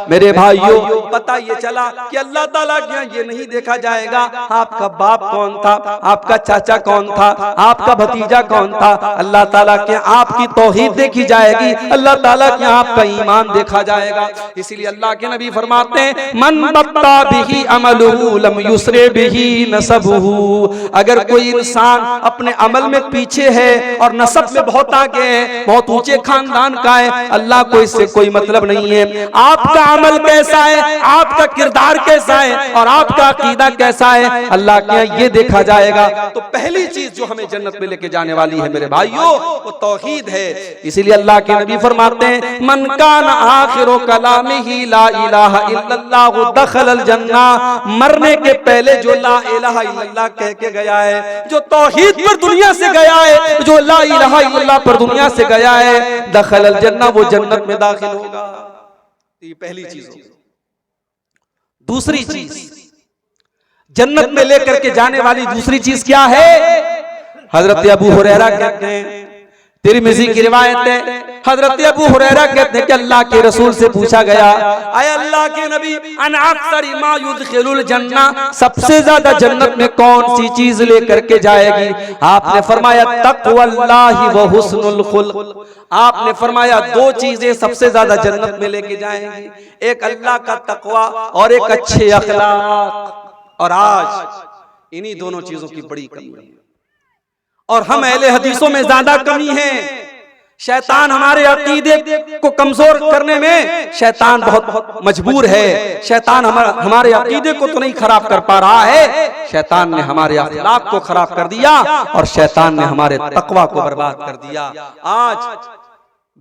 Speaker 1: मेरे भाइयों, पता ये चला कि अल्लाह ताला के यहाँ ये नहीं देखा जाएगा आपका बाप कौन था, आपका चाचा कौन था, आपका भतीजा कौन था। अल्लाह ताला के आपकी तौहीद देखी जाएगी, अल्लाह ताला के आपका ईमान देखा जाएगा। इसीलिए अल्लाह के नबी फरमाते हैं मन बत्ता बिही अमलुहु लम युसरे बिही नसबुहु, अगर कोई इंसान अपने अमल में पीछे है और नसब में बहुत आगे है, बहुत ऊंचे खानदान का है, अल्लाह को इससे कोई मतलब नहीं है। आपका अमल कैसा है, आपका किरदार कैसा है और आपका अकीदा कैसा है, अल्लाह के यहाँ ये देखा जाएगा। तो पहली चीज जो हमें जन्नत में लेके जाने वाली है मेरे भाइयों, वो तौहीद है। इसीलिए अल्लाह के नबी फरमाते हैं मन कान आखिरु कलामिही ला इलाहा इल्लल्लाह दखलल जन्ना, मरने के पहले जो ला इलाहा इल्लल्लाह कह के गया है, जो तौहीद पर दुनिया से गया है, जो ला इलाहा इल्लल्लाह पर दुनिया से गया है, दखलल जन्ना, वो जन्नत में दाखिल होगा। ये पहली चीज होगी। दूसरी चीज जन्नत में लेकर के जाने वाली दूसरी चीज क्या है? हजरत अबू हुरैरा कहते हैं तिरमिज़ी की रिवायत है, हजरत अबू हुरैरा कहते हैं कि अल्लाह के रसूल से पूछा गया, आय अल्लाह के नबी, अन अक्सर मा युदखिलुल जन्ना, सबसे ज्यादा जन्नत में कौन सी चीज लेकर के जाएगी? आपने फरमाया तक़वल्लाहि व हुस्नुल खुल्क। आपने फरमाया दो चीजें सबसे ज्यादा जन्नत में लेके जाएंगी, एक अल्लाह का तकवा और एक अच्छे अखलाक। और आज इन्हीं दोनों चीजों की बड़ी कमी है और हम अहले हदीसों में ज्यादा कमी है। शैतान हमारे अकीदे को कमजोर करने में शैतान बहुत मजबूर है। शैतान हमारे अकीदे को तो नहीं खराब कर पा रहा है, शैतान ने हमारे अखलाक को खराब कर दिया और शैतान ने हमारे तकवा को बर्बाद कर दिया। आज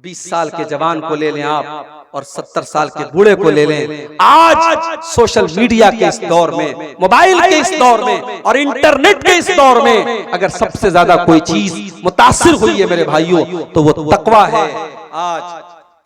Speaker 1: 20 साल के जवान को ले लें आप और 70 साल के बूढ़े को ले लें, आज सोशल मीडिया के इस दौर में, मोबाइल के इस दौर में और इंटरनेट के इस दौर में अगर सबसे ज्यादा कोई चीज मुतासिर हुई है मेरे भाइयों तो वो तकवा है। आज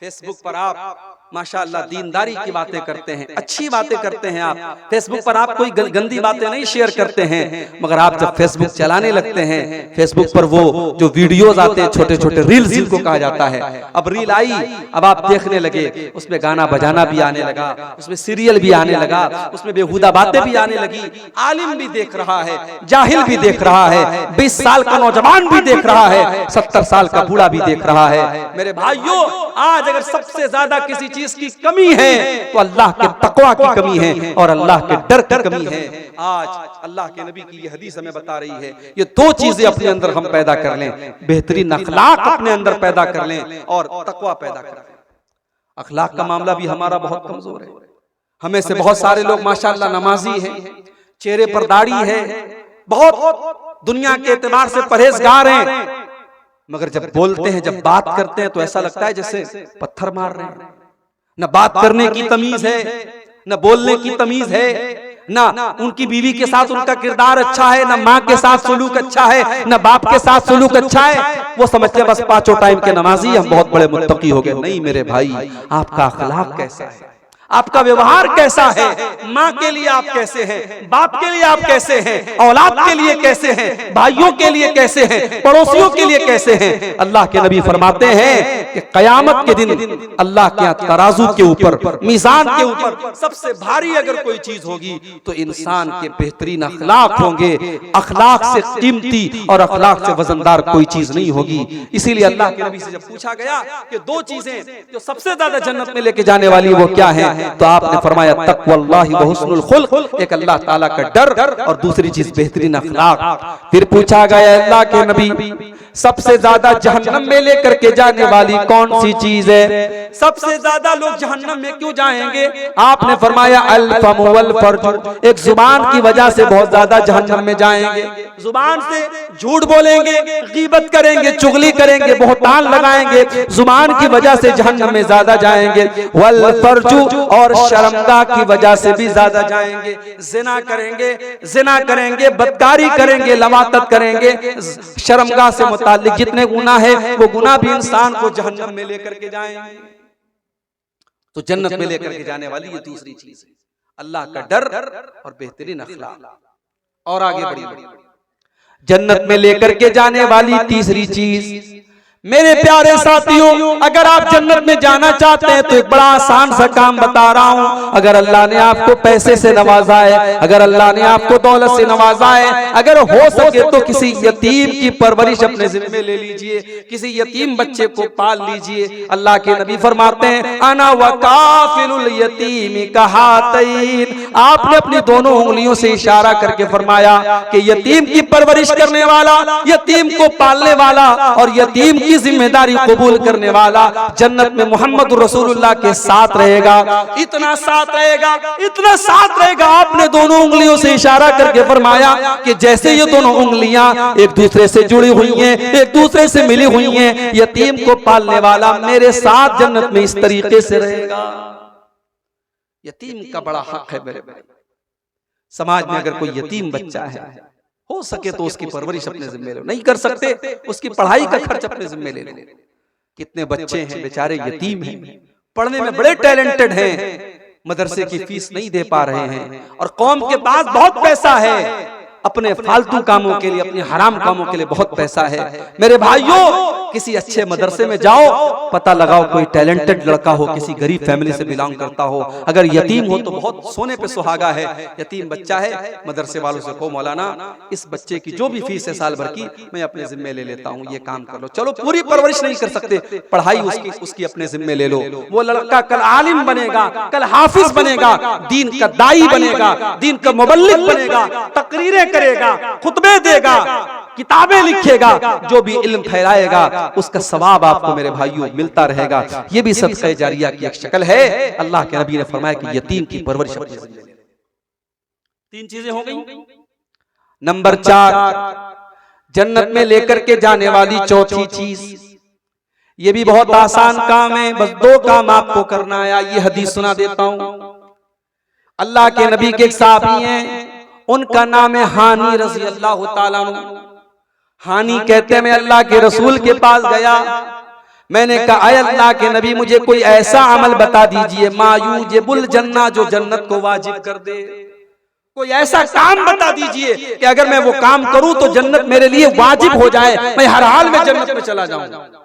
Speaker 1: फेसबुक पर आप माशाअल्लाह दीनदारी की बातें करते हैं, अच्छी बातें करते हैं। आप फेसबुक पर आप कोई गंदी बातें नहीं शेयर करते हैं, मगर आप जब फेसबुक चलाने लगते हैं, फेसबुक पर वो जो वीडियोस आते हैं, छोटे छोटे रील्स जिनको कहा जाता है, अब रील आई, अब आप देखने लगे, उसमें गाना बजाना भी आने लगा, उसमें सीरियल भी आने लगा, उसमें बेहुदा बातें भी आने लगी। आलिम भी देख रहा है, जाहिल भी देख रहा है, 20 साल का नौजवान भी देख रहा है, 70 साल का बूढ़ा भी देख रहा है। मेरे भाइयों, आज अगर सबसे ज्यादा किसी चीज की कमी है तो अल्लाह के तकवा की कमी है और अल्लाह के डर की कमी है। आज अल्लाह के नबी की ये हदीस हमें बता रही है, ये दो चीजें अपने अंदर हम पैदा कर लें, बेहतरीन अखलाक अपने अंदर पैदा कर लें और तकवा पैदा कर लें। अखलाक का मामला भी हमारा बहुत कमजोर है। हमें से बहुत सारे लोग माशाअल्लाह नमाजी हैं, चेहरे पर दाढ़ी है, बहुत दुनिया के एतबार से परहेजगार हैं, मगर जब बोलते हैं, जब बात करते हैं तो ऐसा लगता है जैसे पत्थर मार रहे हैं। न बात करने की तमीज है, न बोलने की तमीज है, न उनकी बीवी के साथ उनका किरदार अच्छा है, न माँ के साथ सलूक अच्छा है, न बाप के साथ सलूक अच्छा है। वो समझते हैं बस 5 टाइम के नमाजी, हम बहुत बड़े मुत्तकी हो गए। नहीं मेरे भाई, आपका अखलाक कैसा है, आपका व्यवहार कैसा है, माँ के लिए आप कैसे हैं, बाप के लिए आप कैसे हैं, औलाद के लिए कैसे हैं, भाइयों के लिए कैसे हैं, पड़ोसियों के लिए कैसे हैं। अल्लाह के नबी फरमाते हैं कि कयामत के दिन अल्लाह के तराजू के ऊपर, मीज़ान के ऊपर सबसे भारी अगर कोई चीज होगी तो इंसान के बेहतरीन अखलाक होंगे। अखलाक से कीमती और अखलाक से वजनदार कोई चीज नहीं होगी। इसीलिए अल्लाह के नबी से जब पूछा गया कि दो चीजें जो सबसे ज्यादा जन्नत में लेके जाने वाली वो क्या है, तो आपने फरमाया तक़वल्लाहि व हुस्नुल खुल्क, एक अल्लाह ताला का डर और दूसरी चीज बेहतरीन अखलाक। फिर पूछा गया अल्लाह के नबी, सबसे ज्यादा जहन्नम में लेकर के जाने वाली कौन सी चीज है? सबसे ज्यादा लोग जहन्नम में क्यों जाएंगे? आपने फरमाया अल फम वल फर्ज, एक जुबान की वजह से बहुत ज्यादा जहन्नम में जाएंगे। जुबान से झूठ बोलेंगे, गीबत करेंगे, चुगली करेंगे, बहतान लगाएंगे, जुबान की वजह से जहन्नम में ज्यादा जाएंगे। वल फर्जु, और शर्मगाह की वजह से भी ज्यादा जाएंगे। जिना करेंगे, बदकारी करेंगे, लवातत करेंगे, शर्मगाह से मुताल्लिक जितने गुनाह है वो गुनाह भी इंसान को जहन्नम में लेकर के जाएंगे। तो जन्नत में लेकर के जाने वाली ये दूसरी चीज है, अल्लाह का डर और बेहतरीन अखलाक। और आगे बढ़िए, जन्नत में लेकर के जाने वाली तीसरी चीज, मेरे प्यारे साथियों, अगर आप जन्नत में जाना चाहते हैं तो एक बड़ा आसान सा काम बता रहा हूं। अगर अल्लाह ने आपको पैसे से नवाजा है, अगर अल्लाह ने आपको दौलत से नवाजा है, अगर हो सके तो किसी यतीम की परवरिश अपने जिम्मे ले लीजिए, किसी यतीम बच्चे को पाल लीजिए। अल्लाह के नबी फरमाते हैं अना वकाफिलुल यतीम कहातैन, आपने अपनी दोनों उंगलियों से इशारा करके फरमाया कि यतीम की परवरिश करने वाला, यतीम को पालने वाला और यतीम की जिम्मेदारी कबूल करने वाला जन्नत में मोहम्मद रसूलुल्लाह के साथ रहेगा। इतना साथ रहेगा, आपने दोनों उंगलियों से इशारा करके फरमाया कि जैसे ये दोनों उंगलियां एक दूसरे से जुड़ी हुई हैं, एक दूसरे से मिली हुई हैं, यतीम को पालने वाला मेरे साथ जन्नत में इस तरीके से रहेगा। यतीम का बड़ा हक है मेरे भाई। समाज में अगर कोई यतीम बच्चा है, हो सके तो उसकी परवरिश अपने जिम्मे लो, नहीं कर सकते उसकी पढ़ाई का खर्च अपने जिम्मे ले लो। कितने बच्चे हैं बेचारे यतीम हैं, पढ़ने में बड़े टैलेंटेड हैं, मदरसे की फीस नहीं दे पा रहे हैं और कौम के पास बहुत पैसा है, अपने फालतू कामों के लिए, अपने हराम कामों के लिए बहुत पैसा है। मेरे भाइयों, किसी अच्छे मदरसे में जाओ, पता लगाओ कोई टैलेंटेड लड़का हो, किसी गरीब फैमिली से बिलोंग करता हो, अगर यतीम हो तो बहुत सोने पे सुहागा है, यतीम बच्चा है, मदरसे वालों से कहो मौलाना इस बच्चे की जो भी फीस है साल भर की मैं अपने जिम्मे ले लेता हूँ, ये काम कर लो। चलो पूरी परवरिश नहीं कर सकते, पढ़ाई उसकी अपने जिम्मे ले लो। वो लड़का कल आलिम बनेगा, कल हाफिज बनेगा, दीन का दाई बनेगा, दीन का मुबल्लिग बनेगा, तकरीरें करेगा, खुतबे देगा, किताबें लिखेगा, जो भी इल्म फैलाएगा उसका सवाब आपको मेरे भाइयों मिलता रहेगा। ये भी सदक़े जारिया की एक शक्ल है। अल्लाह के नबी ने फरमाया कि यतीम की परवरिश अपने ज़िम्मे ले। 3 चीजें हो गई। नंबर 4, जन्नत में लेकर के जाने वाली चौथी चीज, ये भी बहुत आसान काम है, बस 2 काम आपको करना है। ये हदीस सुना देता हूं। अल्लाह के नबी के एक सहाबी हैं, उनका नाम है हानी रज़ी अल्लाह ताला अन्हु। हानी कहते मैं अल्लाह के रसूल के पास गया, मैंने कहा अय अल्लाह के नबी मुझे कोई ऐसा अमल बता दीजिए मायूजिबुल जन्नह, जो जन्नत को वाजिब कर दे। कोई ऐसा काम बता दीजिए कि अगर मैं वो काम करूं तो जन्नत मेरे लिए वाजिब हो जाए, मैं हर हाल में जन्नत में चला जाऊं।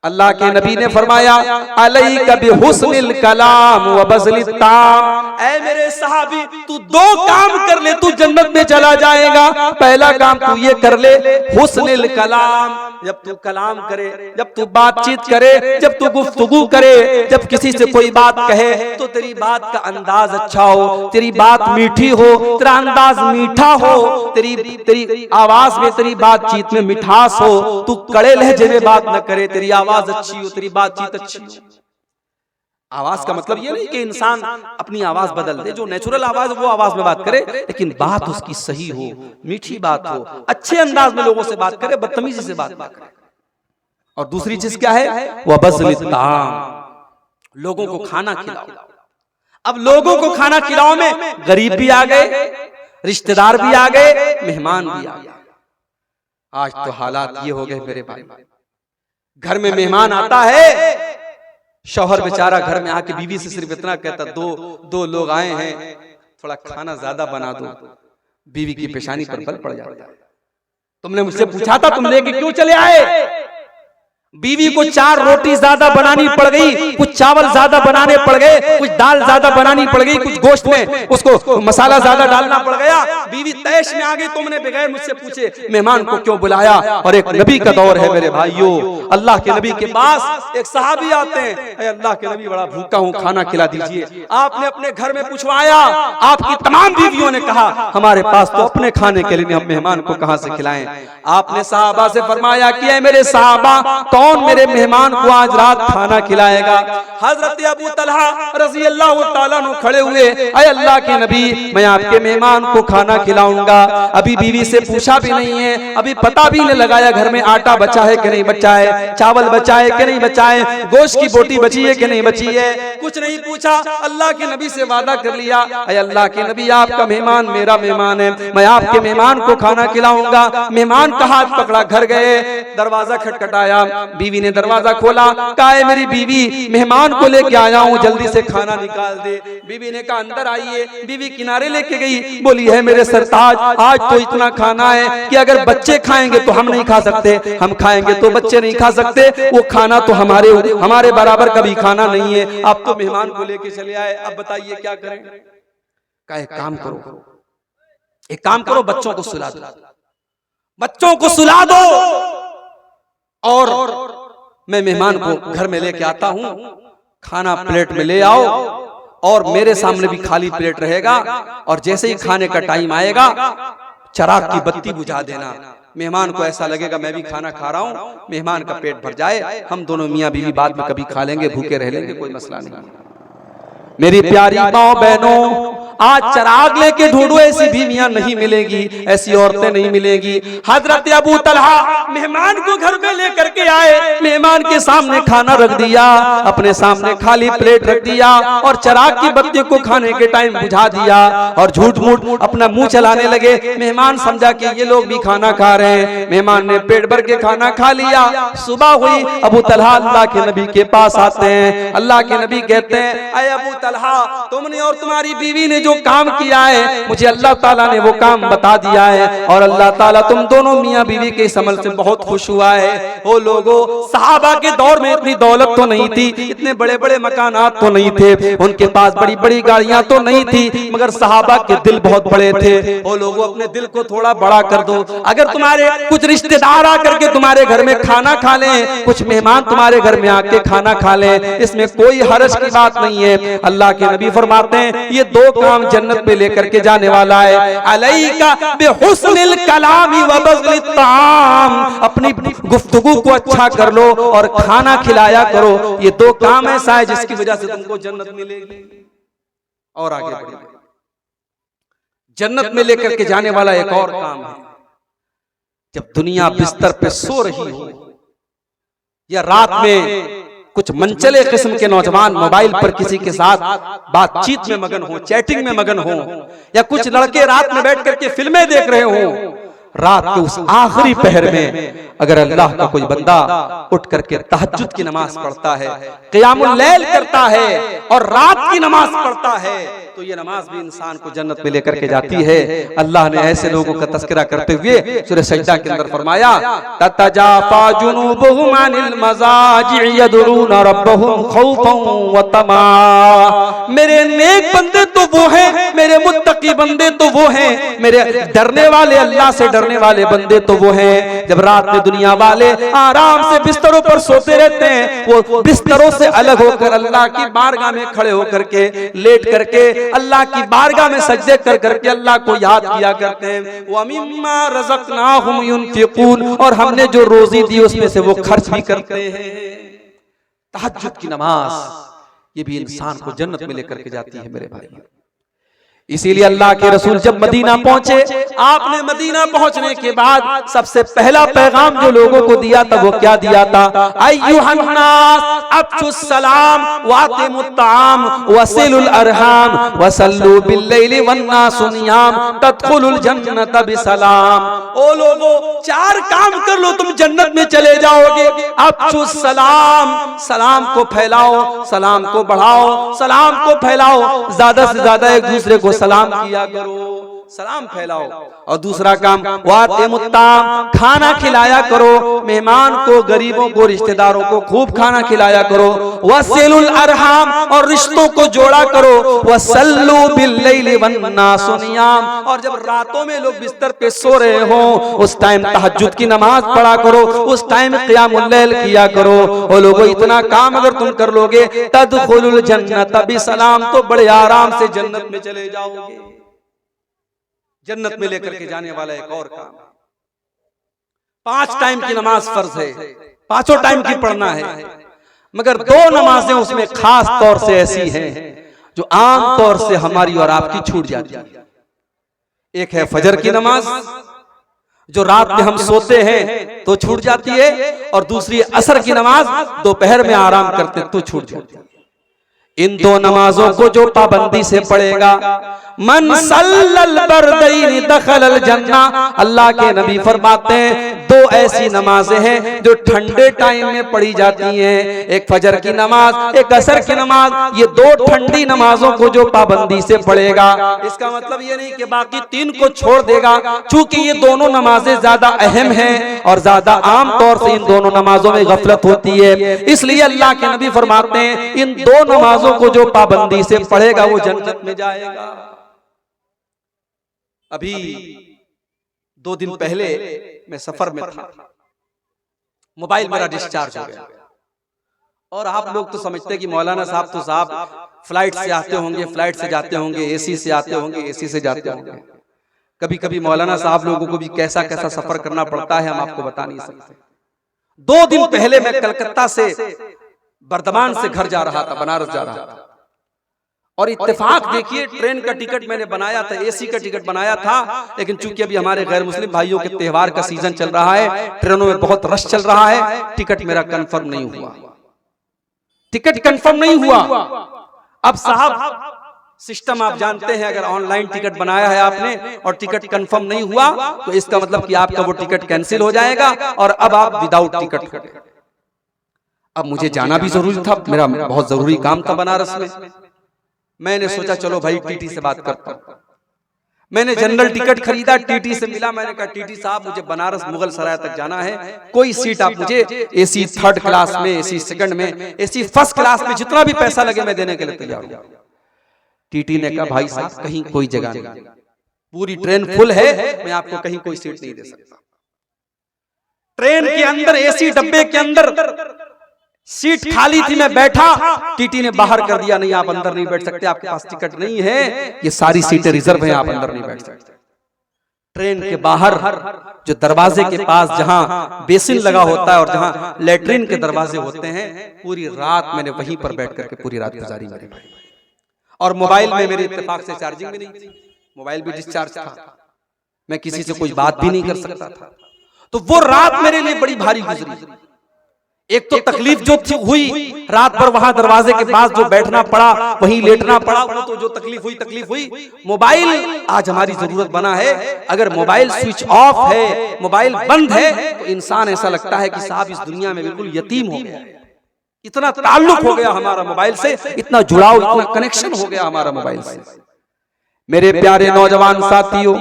Speaker 1: अल्लाह के नबी ने फरमाया अलैका बिहुस्निल कलाम व बज़लित ताम, ऐ मेरे सहाबी तू 2 काम कर ले, तू जन्नत में चला जाएगा। पहला काम तू ये कर ले, हुस्निल कलाम, जब तू कलाम करे, जब तू बातचीत करे, जब तू गुफ्तगू करे, जब किसी से कोई बात कहे तो तेरी बात का अंदाज अच्छा हो, तेरी बात मीठी हो, तेरा अंदाज मीठा हो, तेरी आवाज में, तेरी बातचीत में मिठास हो, तू कड़े लहजे में बात न करे, तेरी आवाज अच्छी हो, तेरी बातचीत अच्छी हो। आवाज का मतलब ये नहीं कि इंसान अपनी आवाज बदल दे, जो नेचुरल आवाज वो आवाज में बात करे, लेकिन बात उसकी सही हो, मीठी बात हो, अच्छे अंदाज में लोगों से बात करे, बदतमीजी से बात ना करे। और दूसरी चीज क्या है, वह बज़लित ताम, लोगों को खाना खिलाओ। अब लोगों को खाना खिलाओ में गरीब भी आ गए, रिश्तेदार भी आ गए, मेहमान भी आ गए। आज तो हालात ये हो गए मेरे भाई, घर में मेहमान आता है, शौहर बेचारा घर में आके बीवी से सिर्फ इतना कहता, दो लोग आए हैं, थोड़ा खाना ज्यादा बना दो। बीवी की पेशानी पर बल पड़ जाता है, तुमने मुझसे पूछा था तुम लेके क्यों चले आए? बीवी को 4 रोटी ज्यादा बनानी पड़ गई, कुछ चावल ज्यादा बनाने पड़ गए, कुछ दाल ज्यादा बनानी पड़ गई, कुछ गोश्त में उसको मसाला ज्यादा डालना पड़ गया। बीवी तैश में आ गई, तुमने बगैर मुझसे पूछे मेहमान को क्यों बुलाया? और एक नबी का दौर है मेरे भाइयों, अल्लाह के नबी के पास एक सहाबी आते हैं, अल्लाह के नबी बड़ा भूखा हूँ, खाना खिला दीजिए। आपने अपने घर में पूछवाया, आपकी तमाम बीवियों ने कहा हमारे पास तो अपने खाने के लिए हम मेहमान को कहां से खिलाएं। आपने सहाबा से फरमाया कि मेरे सहाबा कौन मेरे मेहमान को आज रात खाना खिलाएगा? हजरत अबू तलहा रज़ी अल्लाह ताला अन्हु खड़े हुए, ऐ अल्लाह के नबी मैं आपके मेहमान को खाना खिलाऊंगा। अभी बीवी से पूछा भी नहीं है, अभी पता भी नहीं लगाया घर में आटा बचा है कि नहीं बचा है, चावल बचा है कि नहीं बचा है, गोश्त की बोटी बची है कि नहीं बची है, कुछ नहीं पूछा। अल्लाह के नबी से वादा कर लिया, ऐ अल्लाह के नबी आपका मेहमान मेरा मेहमान है, मैं आपके मेहमान को खाना खिलाऊंगा। मेहमान का हाथ पकड़ा, घर गए, दरवाजा खटखटाया, बीवी ने दरवाजा खोला, कहा है मेरी बीवी मेहमान को लेके आया हूँ, जल्दी से खाना निकाल दे। बीवी ने कहा अंदर आइए। बीवी किनारे लेके गई, बोली है मेरे सरताज आज तो इतना खाना है कि अगर बच्चे खाएंगे तो हम नहीं खा सकते, हम खाएंगे तो बच्चे नहीं खा सकते, वो खाना तो हमारे बराबर कभी खाना नहीं है। आप तो मेहमान को लेके चले आए, अब बताइए क्या करें? कहा एक काम करो, बच्चों को सुला दो, बच्चों को सुला दो और मैं मेहमान को घर में लेके आता हूं, खाना प्लेट में ले आओ और मेरे सामने भी खाली प्लेट रहेगा, और जैसे ही खाने का टाइम आएगा चिराग की बत्ती बुझा देना। मेहमान को ऐसा लगेगा मैं भी खाना खा रहा हूं, मेहमान का पेट भर जाए, हम दोनों मियां बीवी बाद में कभी खा लेंगे, भूखे रह लेंगे, कोई मसला नहीं। मेरी प्यारी माओ बहनों, आज चिराग लेके ढूंढो, ऐसी बीवियां नहीं मिलेगी, ऐसी औरतें नहीं मिलेगी। हजरत अबू तलहा मेहमान को घर में लेकर के आए, मेहमान के सामने खाना रख दिया, अपने सामने खाली प्लेट रख दिया और चिराग की बत्ती को खाने के टाइम बुझा दिया और झूठ मूठ अपना मुंह चलाने लगे। मेहमान समझा कि ये लोग भी खाना खा रहे हैं, मेहमान ने पेट भर के खाना खा लिया। सुबह हुई, अबू तलहा अल्लाह के नबी के पास आते हैं। अल्लाह के नबी कहते हैं, अय अबू तलहा तुमने और तुम्हारी बीवी ने जो काम किया है मुझे अल्लाह ताला ने वो काम बता दिया है, और अल्लाह ताला तुम दोनों मियाँ बीवी के इस अमल से बहुत खुश हुआ है। ओ लोगों, सहाबा के दौर में इतनी दौलत तो नहीं थी, इतने बड़े बड़े मकानात तो नहीं थे, उनके पास बड़ी बड़ी गाड़ियां तो नहीं थी, मगर सहाबा के दिल बहुत बड़े थे। ओ लोगों, अपने दिल को थोड़ा बड़ा कर दो। अगर तुम्हारे कुछ रिश्तेदार आकर के तुम्हारे घर में खाना खा लें, कुछ मेहमान तुम्हारे घर में आके खाना खा लें, इसमें कोई हर्ज की बात नहीं है। अल्लाह के नबी फरमाते हैं ये दो काम जन्नत में लेकर के जाने वाला है। अलैका बिहुस्निल कलामी व बज़लित ताम, अपनी गुफ्तगू को अच्छा कर लो और खाना खिलाया करो। ये दो काम ऐसा है जिसकी वजह से तुमको जन्नत मिलेगी। और आगे बढ़िए, जन्नत में लेकर के जाने वाला एक और काम है, जब दुनिया बिस्तर पे सो रही हो या रात में कुछ मनचले किस्म के नौजवान मोबाइल पर किसी के साथ बातचीत में मगन हो, चैटिंग में मगन हो, या कुछ लड़के रात में बैठ करके फिल्में देख रहे हो, रात के उस आखिरी पहर में अगर अल्लाह का कोई बंदा उठ करके तहज्जुद की नमाज पढ़ता है, क़ियामुल लैल करता है और रात की नमाज पढ़ता है, तो ये नमाज भी इंसान को जन्नत में लेकर के जाती है। अल्लाह ने ऐसे लोगों का तज़किरा करते हुए सूरह सजदा के अंदर फरमाया, ततजाफा जुनूबुहुम अनिल मज़ाजि'i यदऊना रब्बहुम खौफन व तमा। मेरे नेक बंदे तो वो हैं, मेरे मुत्तकी बंदे तो वो हैं, मेरे डरने वाले, अल्लाह से डरने वाले बंदे तो वो हैं। जब रात में दुनिया वाले आराम से बिस्तरों पर सोते रहते हैं, वो बिस्तरों से अलग होकर अल्लाह की बारगाह में खड़े होकर के, लेट करके अल्लाह की बारगाह में सजदे कर करके अल्लाह को याद किया करते हैं। व मिम्मा रज़क़नाहुम युनफ़िक़ून, और हमने जो रोजी दी उसमें से वो खर्च भी करते हैं। तहज्जुद की नमाज ये भी इंसान को जन्नत में लेकर के जाती है मेरे भाई। इसीलिए अल्लाह के रसूल जब मदीना पहुंचे, आपने मदीना पहुंचने के बाद सबसे पहला पैगाम जो लोगों को दिया था वो क्या दिया था? अय्युहन्नास अफ्शुस सलाम वातिमुत ताम वसिलुल अरहाम वसल्लु बिल्लैलि वन्नासु नियाम तदखुलुल जन्नत बिसलाम। ओ लोगों, चार काम कर लो तुम जन्नत में चले जाओगे। अफ्शुस सलाम, सलाम को फैलाओ, सलाम को बढ़ाओ, सलाम को फैलाओ, ज्यादा से ज्यादा एक दूसरे को सलाम किया करो, सलाम फैलाओ। और दूसरा काम वातिमुत ताम, खाना खिलाया करो, मेहमान को, गरीबों को, रिश्तेदारों को खूब खाना खिलाया करो। वसिलुल अरहाम, और रिश्तों को जोड़ा करो। वसल्लु बिल्लैलि वन्नासु नियाम, और जब रातों में लोग बिस्तर पे सो रहे हो उस टाइम तहज्जुद की नमाज पढ़ा करो, उस टाइम क़ियामुल लैल किया करो। और लोगों, इतना काम अगर तुम कर लोगे तदखुलुल जन्नत बिसलाम, तो बड़े आराम से जन्नत में चले जाओगे। जन्नत में लेकर के जाने वाला एक और काम, 5 टाइम की नमाज फर्ज है, 5 टाइम की पढ़ना है, मगर 2 नमाजें उसमें खास तौर से ऐसी हैं जो आम तौर से हमारी और आपकी छूट जाती है। एक है फजर की नमाज, जो रात में हम सोते हैं तो छूट जाती है, और दूसरी असर की नमाज, दोपहर में आराम करते तो छूट जाती है। इन 2 नमाजों को जो पाबंदी से पढ़ेगा, मन सल्लल बरदैनी दखलल जन्ना, अल्लाह के नबी फरमाते हैं 2 ऐसी नमाजें हैं जो ठंडे टाइम में पढ़ी जाती हैं, एक फजर की नमाज, एक असर की नमाज। ये 2 ठंडी नमाजों को जो पाबंदी से पढ़ेगा, इसका मतलब ये नहीं कि बाकी 3 को छोड़ देगा, चूंकि ये दोनों नमाजें ज्यादा अहम हैं और ज्यादा आम तौर से इन दोनों नमाजों में गफलत होती है, इसलिए अल्लाह के नबी फरमाते हैं इन 2 नमाजों को जो पाबंदी से पढ़ेगा वो जन्नत में जाएगा। अभी 2 दिन पहले मैं सफर में था, मोबाइल मेरा डिस्चार्ज हो गया, और आप लोग तो समझते हैं कि मौलाना साहब तो साहब फ्लाइट से आते होंगे, फ्लाइट से जाते होंगे, एसी से आते होंगे, एसी से जाते होंगे। कभी कभी मौलाना साहब लोगों को भी कैसा कैसा सफर करना पड़ता है हम आपको बता नहीं सकते। 2 दिन पहले मैं कलकत्ता से बर्दमान से घर जा रहा था, बनारस जा रहा था, और इत्तेफाक देखिए ट्रेन का टिकट मैंने बनाया था, एसी का टिकट बनाया था, लेकिन चूंकि अभी हमारे गैर मुस्लिम भाइयों के त्योहार का सीजन चल रहा है, ट्रेनों में बहुत रश चल रहा है, टिकट मेरा कंफर्म नहीं हुआ, टिकट कंफर्म नहीं हुआ। अब साहब सिस्टम आप जानते हैं, अगर ऑनलाइन टिकट बनाया है आपने और टिकट कंफर्म नहीं हुआ तो इसका मतलब कि आपका वो टिकट कैंसिल हो जाएगा और अब आप विदाउट टिकट हो। अब मुझे जाना भी जरूरी था, मेरा बहुत जरूरी काम था बनारस में, मैंने सोचा चलो भाई टीटी से बात करता हूं। मैंने जनरल टिकट खरीदा, टीटी से मिला। मैंने कहा टीटी साहब मुझे बनारस मुगल सराय तक जाना है, कोई सीट आप मुझे एसी 3rd क्लास में, एसी 2nd में, एसी 1st क्लास में, जितना भी पैसा लगे मैं देने के लिए तैयार हूं। टीटी ने कहा भाई साहब कहीं कोई जगह नहीं, पूरी ट्रेन फुल है, मैं आपको कहीं कोई सीट नहीं दे सकता। ट्रेन के अंदर एसी डब्बे के अंदर सीट खाली थी, मैं बैठा, टीटी ने बाहर कर दिया, नहीं आप अंदर नहीं बैठ सकते, आपके पास टिकट नहीं है, ये सारी सीटें रिजर्व हैं, आप अंदर नहीं बैठ सकते। ट्रेन के बाहर जो दरवाजे के पास जहां बेसिन लगा होता है और जहां लेटरिन के दरवाजे होते हैं, पूरी रात मैंने वहीं पर बैठ करके पूरी रात गुजारी मेरे भाई। और मोबाइल में मेरे इत्तेफाक से चार्जिंग भी नहीं थी, मोबाइल भी डिस्चार्ज था, मैं किसी से कोई बात भी नहीं कर सकता था। तो वो रात मेरे लिए बड़ी भारी गुजरी। एक तो तकलीफ जो हुई, रात भर वहां दरवाजे के पास जो बैठना पड़ा, वहीं लेटना पड़ा, वो तो जो तकलीफ हुई। मोबाइल आज हमारी जरूरत बना है। अगर मोबाइल स्विच ऑफ है, मोबाइल बंद है, तो इंसान ऐसा लगता है कि साहब इस दुनिया में बिल्कुल यतीम हो गया है। इतना ताल्लुक हो गया हमारा मोबाइल से, इतना जुड़ाव, इतना कनेक्शन हो गया हमारा मोबाइल से। मेरे प्यारे नौजवान साथियों,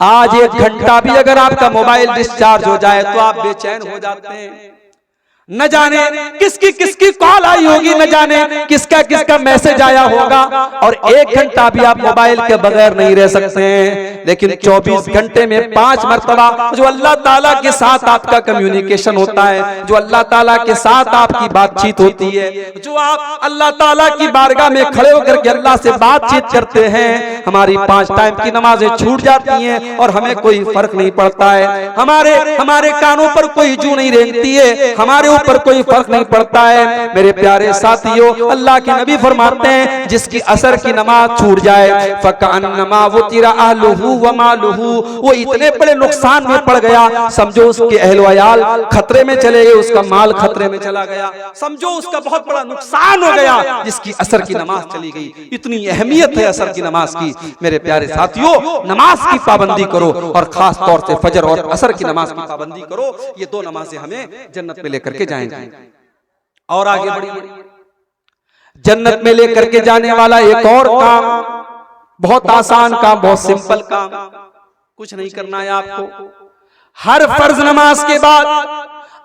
Speaker 1: आज 1 घंटा भी अगर आपका मोबाइल डिस्चार्ज हो जाए तो आप बेचैन हो जाते हैं। न जाने किसकी कॉल आई होगी, न जाने किसका मैसेज आया होगा, और 1 घंटा भी आप मोबाइल के बगैर नहीं रह सकते हैं। लेकिन 24 घंटे में 5 मर्तबा जो अल्लाह ताला के साथ आपका कम्युनिकेशन होता है, जो अल्लाह ताला के साथ आपकी बातचीत होती है, जो आप अल्लाह ताला की बारगाह में खड़े होकर के अल्लाह से बातचीत करते हैं, हमारी 5 टाइम की नमाजें छूट जाती हैं और हमें कोई फर्क नहीं पड़ता है। हमारे कानों पर कोई जू नहीं रेंगती है, हमारे ऊपर कोई फर्क नहीं पड़ता है। मेरे प्यारे साथियों, अल्लाह के नबी फरमाते हैं जिसकी असर की नमाज छूट जाए, फकअन्नमा वुतिरा अहलुहु व मालुहु, वो इतने बड़े नुकसान में पड़ गया, समझो उसके अहल वयाल खतरे में चले गए, उसका माल खतरे में चला गया, समझो उसका बहुत बड़ा नुकसान हो गया जिसकी असर की नमाज चली गई। इतनी अहमियत है असर की नमाज की। मेरे प्यारे साथियों, नमाज की पाबंदी करो, और खास तौर से फजर और असर की नमाज की पाबंदी करो। ये 2 नमाजें हमें जन्नत में लेकर के जाएंगे। और आगे बढ़िए, जन्नत में लेकर के जाने वाला एक और काम, बहुत आसान काम, बहुत सिंपल काम, कुछ नहीं करना है आपको। हर फर्ज नमाज के बाद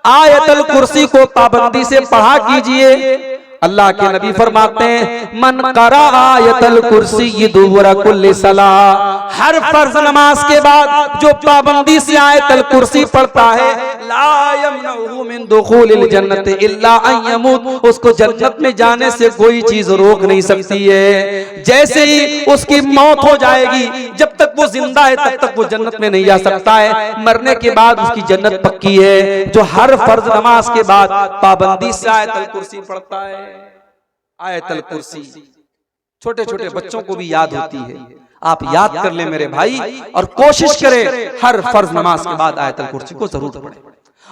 Speaker 1: आयतल कुर्सी को पाबंदी से पढ़ा कीजिए। अल्लाह के नबी फरमाते हैं, मन करा आयतल कुर्सी दुबुरा कुल्ली सलाह, हर फर्ज नमाज के बाद जो पाबंदी से आयतल कुर्सी पढ़ता है, ला यमनहु मिन दुखूलिल जन्नत इल्ला अन यमूत, उसको जन्नत में जाने से कोई चीज रोक नहीं सकती है। जैसे ही उसकी मौत हो जाएगी, जब तक वो जिंदा है तब तक वो जन्नत में नहीं जा सकता है, मरने के बाद उसकी जन्नत पक्की है। जो हर फर्ज नमाज के बाद पाबंदी से आयतल कुर्सी पढ़ता है, आयतल कुर्सी छोटे छोटे बच्चों को भी याद होती है, आप याद कर ले मेरे भाई, और कोशिश करें हर फर्ज नमाज के बाद आयतल कुर्सी को जरूर पढ़ें।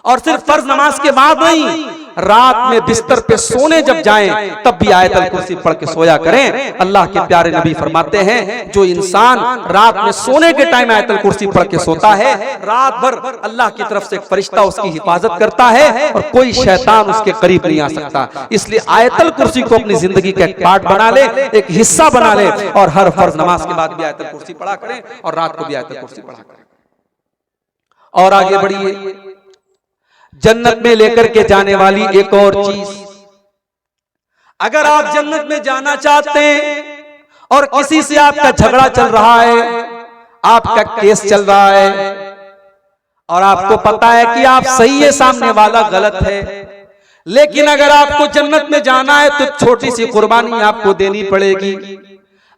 Speaker 1: और सिर्फ फर्ज नमाज के बाद नहीं, रात में बिस्तर पे सोने जब जाएं तब भी आयतल कुर्सी पढ़ के सोया करें। अल्लाह के प्यारे नबी फरमाते हैं, जो इंसान रात में सोने के टाइम आयतल कुर्सी पढ़ के सोता है, रात भर अल्लाह की तरफ से एक फरिश्ता उसकी हिफाजत करता है और कोई शैतान उसके करीब नहीं आ सकता। इसलिए आयतल कुर्सी को अपनी जिंदगी का एक पार्ट बना ले, एक हिस्सा बना ले, और हर फर्ज नमाज के बाद भी आयतल कुर्सी पढ़ा करें और रात को भी आयतल कुर्सी पढ़ा करें। और आगे बढ़िए, जन्नत में लेकर के जाने वाली एक और चीज, अगर आप जन्नत में जाना चाहते हैं और किसी से आपका झगड़ा चल रहा है, आपका केस चल रहा है, और आपको पता है कि आप सही है, सामने वाला गलत है, लेकिन अगर आपको जन्नत में जाना है तो छोटी सी कुर्बानी आपको देनी पड़ेगी।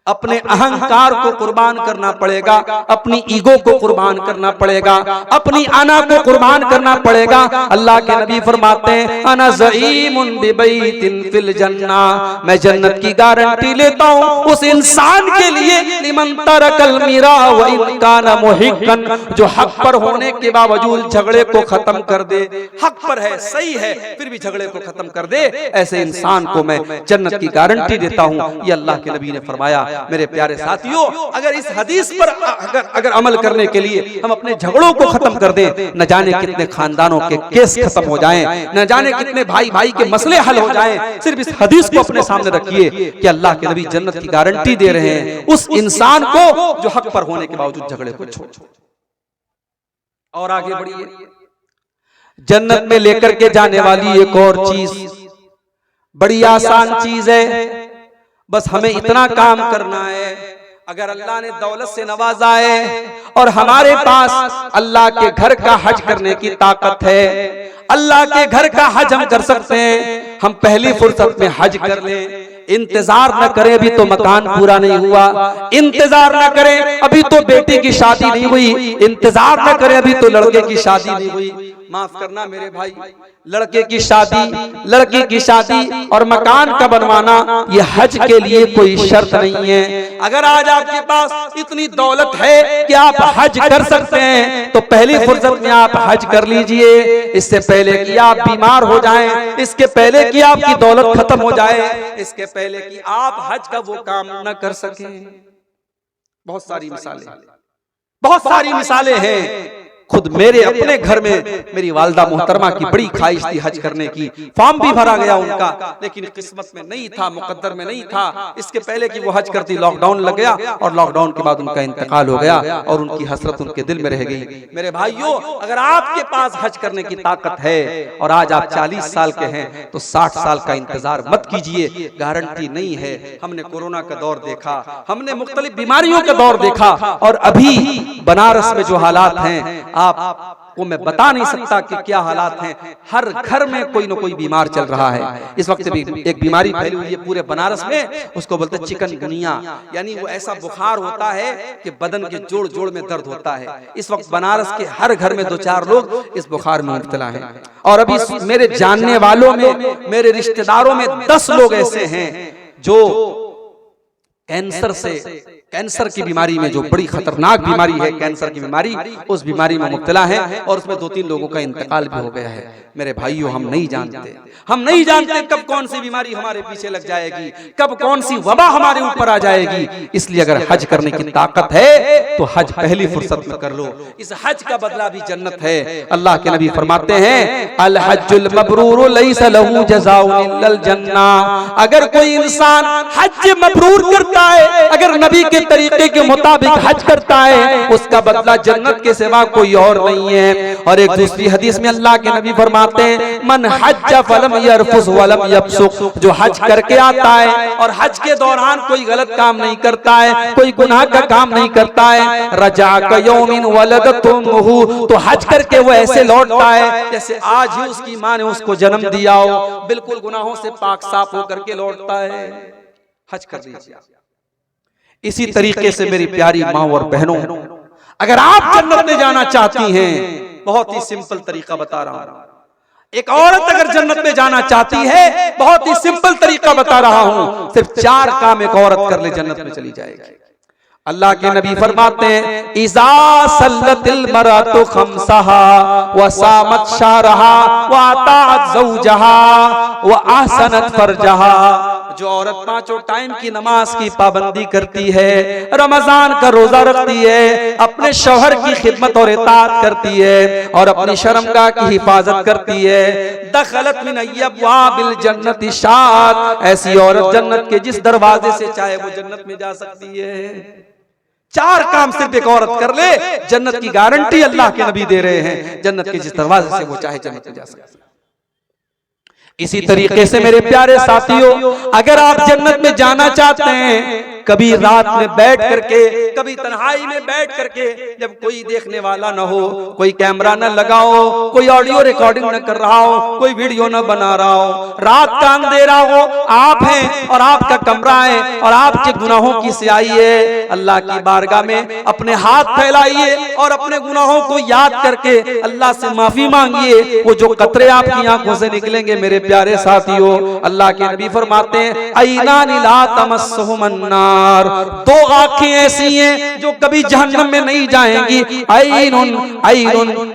Speaker 1: अपने अहंकार को कुर्बान करना पड़ेगा, अपनी ईगो को कुर्बान करना पड़ेगा, अपनी अना को कुर्बान करना पड़ेगा। अल्लाह के नबी फरमाते हैं, अना ज़ईमुन बिबैतिन फिल जन्ना, मैं जन्नत की गारंटी लेता हूँ उस इंसान के लिए, लिमन तरकल मिरा व इन काना मुहिक्कन, जो हक पर होने के बावजूद झगड़े को खत्म कर दे, हक पर है, सही है, फिर भी झगड़े को खत्म कर दे, ऐसे इंसान को मैं जन्नत की गारंटी देता हूँ। ये अल्लाह के नबी ने फरमाया। मेरे प्यारे साथियों, अगर इस हदीस पर अगर अमल करने के लिए हम अपने झगड़ों को खत्म कर दें, न जाने कितने खानदानों के केस खत्म हो जाएं, न जाने कितने भाई भाई के मसले हल हो जाएं। सिर्फ इस हदीस को अपने सामने रखिए कि अल्लाह के नबी जन्नत की गारंटी दे रहे हैं उस इंसान को जो हक पर होने के बावजूद झगड़े को छोड़। और आगे बढ़िए, जन्नत में लेकर के जाने वाली एक और चीज बड़ी आसान चीज है, बस हमें इतना काम करना है। अगर अल्लाह ने दौलत से नवाजा है और हमारे पास अल्लाह के घर का हज करने की ताकत है, अल्लाह के घर का हज हम कर सकते हैं, हम पहली फुर्सत में हज कर लें। इंतजार न करें, अभी तो मकान पूरा नहीं हुआ, इंतजार न करें अभी तो बेटी की शादी नहीं हुई, इंतजार न करें अभी तो लड़के की शादी नहीं हुई। माफ करना मेरे भाई, लड़के की शादी, लड़की की शादी और मकान का बनवाना ये हज के लिए कोई शर्त नहीं है। अगर आज आपके पास इतनी दौलत है कि आप हज कर सकते हैं तो पहली फुर्सत में आप हज कर लीजिए। इससे पहले कि आप बीमार हो जाएं, इसके पहले कि आपकी दौलत खत्म हो जाए, इसके पहले कि आप हज का वो काम न कर सकें। बहुत सारी मिसालें हैं। खुद मेरे अपने घर में मेरी वालदा मोहतरमा की बड़ी ख्वाहिश थी हज करने की, फॉर्म भी भरा गया उनका, लेकिन किस्मत में नहीं था, मुकद्दर में नहीं था। इसके पहले कि वो हज करती लॉकडाउन लग गया और लॉकडाउन के बाद उनका इंतकाल हो गया और उनकी हसरत उनके दिल में रह गई। मेरे भाइयों, अगर आपके पास हज करने की ताकत है और आज आप 40 साल के हैं तो 60 साल का इंतजार मत कीजिए, गारंटी नहीं है। हमने कोरोना का दौर देखा, हमने मुख्तलिफ बीमारियों का दौर देखा और अभी बनारस में जो हालात हैं आपको मैं बता नहीं सकता कि क्या हालात हैं। हर घर में कोई ना कोई बीमार चल रहा है। इस वक्त भी एक बीमारी फैली हुई है पूरे बनारस में, उसको बोलते हैं चिकनगुनिया, यानी वो ऐसा बुखार होता है कि बदन के जोड़ जोड़ में दर्द होता है। इस वक्त बनारस के हर घर में 2-4 लोग इस बुखार में मुब्तला हैं और अभी मेरे जानने वालों में, मेरे रिश्तेदारों में 10 लोग ऐसे हैं जो कैंसर की बीमारी में, जो बड़ी खतरनाक बीमारी है कैंसर की बीमारी, उस बीमारी में मुब्तला है और उसमें 2-3 लोगों का इंतकाल भी हो गया है। मेरे भाइयों, हम नहीं जानते कब कौन सी बीमारी हमारे पीछे लग जाएगी, कब कौन सी वबा हमारे ऊपर आ जाएगी। इसलिए अगर हज करने की ताकत है तो हज पहली फुर्सत में कर लो। इस हज का बदला भी जन्नत है। अल्लाह के नबी फरमाते हैं, अल हज्जुल मबरूर लैसा लहू जज़ाउन इल्लल जन्नह। अगर कोई इंसान हज मबरूर करता है, अगर नबी के तरीके के मुताबिक हज करता है, उसका बदला जन्नत के सिवा कोई और नहीं है। और एक दूसरी हदीस में अल्लाह के नबी फरमाते हैं, मन हज फलम यरफुस वलम यफसुक। जो हज करके आता है और हज के दौरान कोई गलत काम नहीं करता है, कोई गुनाह का काम नहीं करता है, रजा कयौमिन वलदतुमुहु, तो हज करके वो ऐसे लौटता है जैसे आज ही उसकी माँ ने उसको जन्म दिया हो, बिल्कुल गुनाहों से पाक साफ होकर के लौटता है। हज कर लीजिए। इसी तरीके से मेरी प्यारी माँ और बहनों, अगर आप जन्नत में जाना चाहती हैं, बहुत ही सिंपल तरीका बता रहा हूं। एक औरत अगर जन्नत में जाना चाहती है, बहुत ही सिंपल तरीका बता रहा हूं, सिर्फ 4 काम एक औरत कर ले, जन्नत में चली जाएगी। अल्लाह के नबी फरमाते हैं, इज़ा सल्लतिल मरअतु खम्सहा व सामत शहरहा व अताअत ज़ौजहा व अहसनत फरजहा। जो औरत 5 टाइम की नमाज की पाबंदी करती है, रमजान का रोजा रखती है, अपने शौहर की खिदमत और इताअत करती है और अपनी शर्मगाह की हिफाजत करती है, दखलत मिन अब्वाबिल जन्नति शात। ऐसी औरत जन्नत के जिस दरवाजे से चाहे वो जन्नत में जा सकती है। 4 काम सिर्फ एक औरत कर ले, जन्नत की गारंटी अल्लाह के नबी दे रहे हैं। जन्नत के जिस दरवाजे से वो चाहे जन्नत में जा सकती है। इसी तरीके से मेरे प्यारे साथियों, अगर आप जन्नत में जाना चाहते हैं, कभी रात में बैठ करके, कभी तन्हाई में बैठ करके, जब कोई देखने वाला न हो, कोई कैमरा न लगाओ, कोई ऑडियो रिकॉर्डिंग न कर रहा हो, कोई वीडियो न बना रहा हो, रात का अंधेरा हो, आप हैं और आपका कमरा है और आपके गुनाहों की स्याही है, अल्लाह की बारगाह में अपने हाथ फैलाइए और अपने गुनाहों को याद करके अल्लाह से माफी मांगिए। वो जो कतरे आपकी आंखों से निकलेंगे मेरे प्यारे साथियों, अल्लाह के नबी फरमाते हैं, ऐनानी ला तमस्सहुमुन नार। 2 आंखें ऐसी हैं जो कभी जहन्नम में नहीं जाएंगी। ऐनुन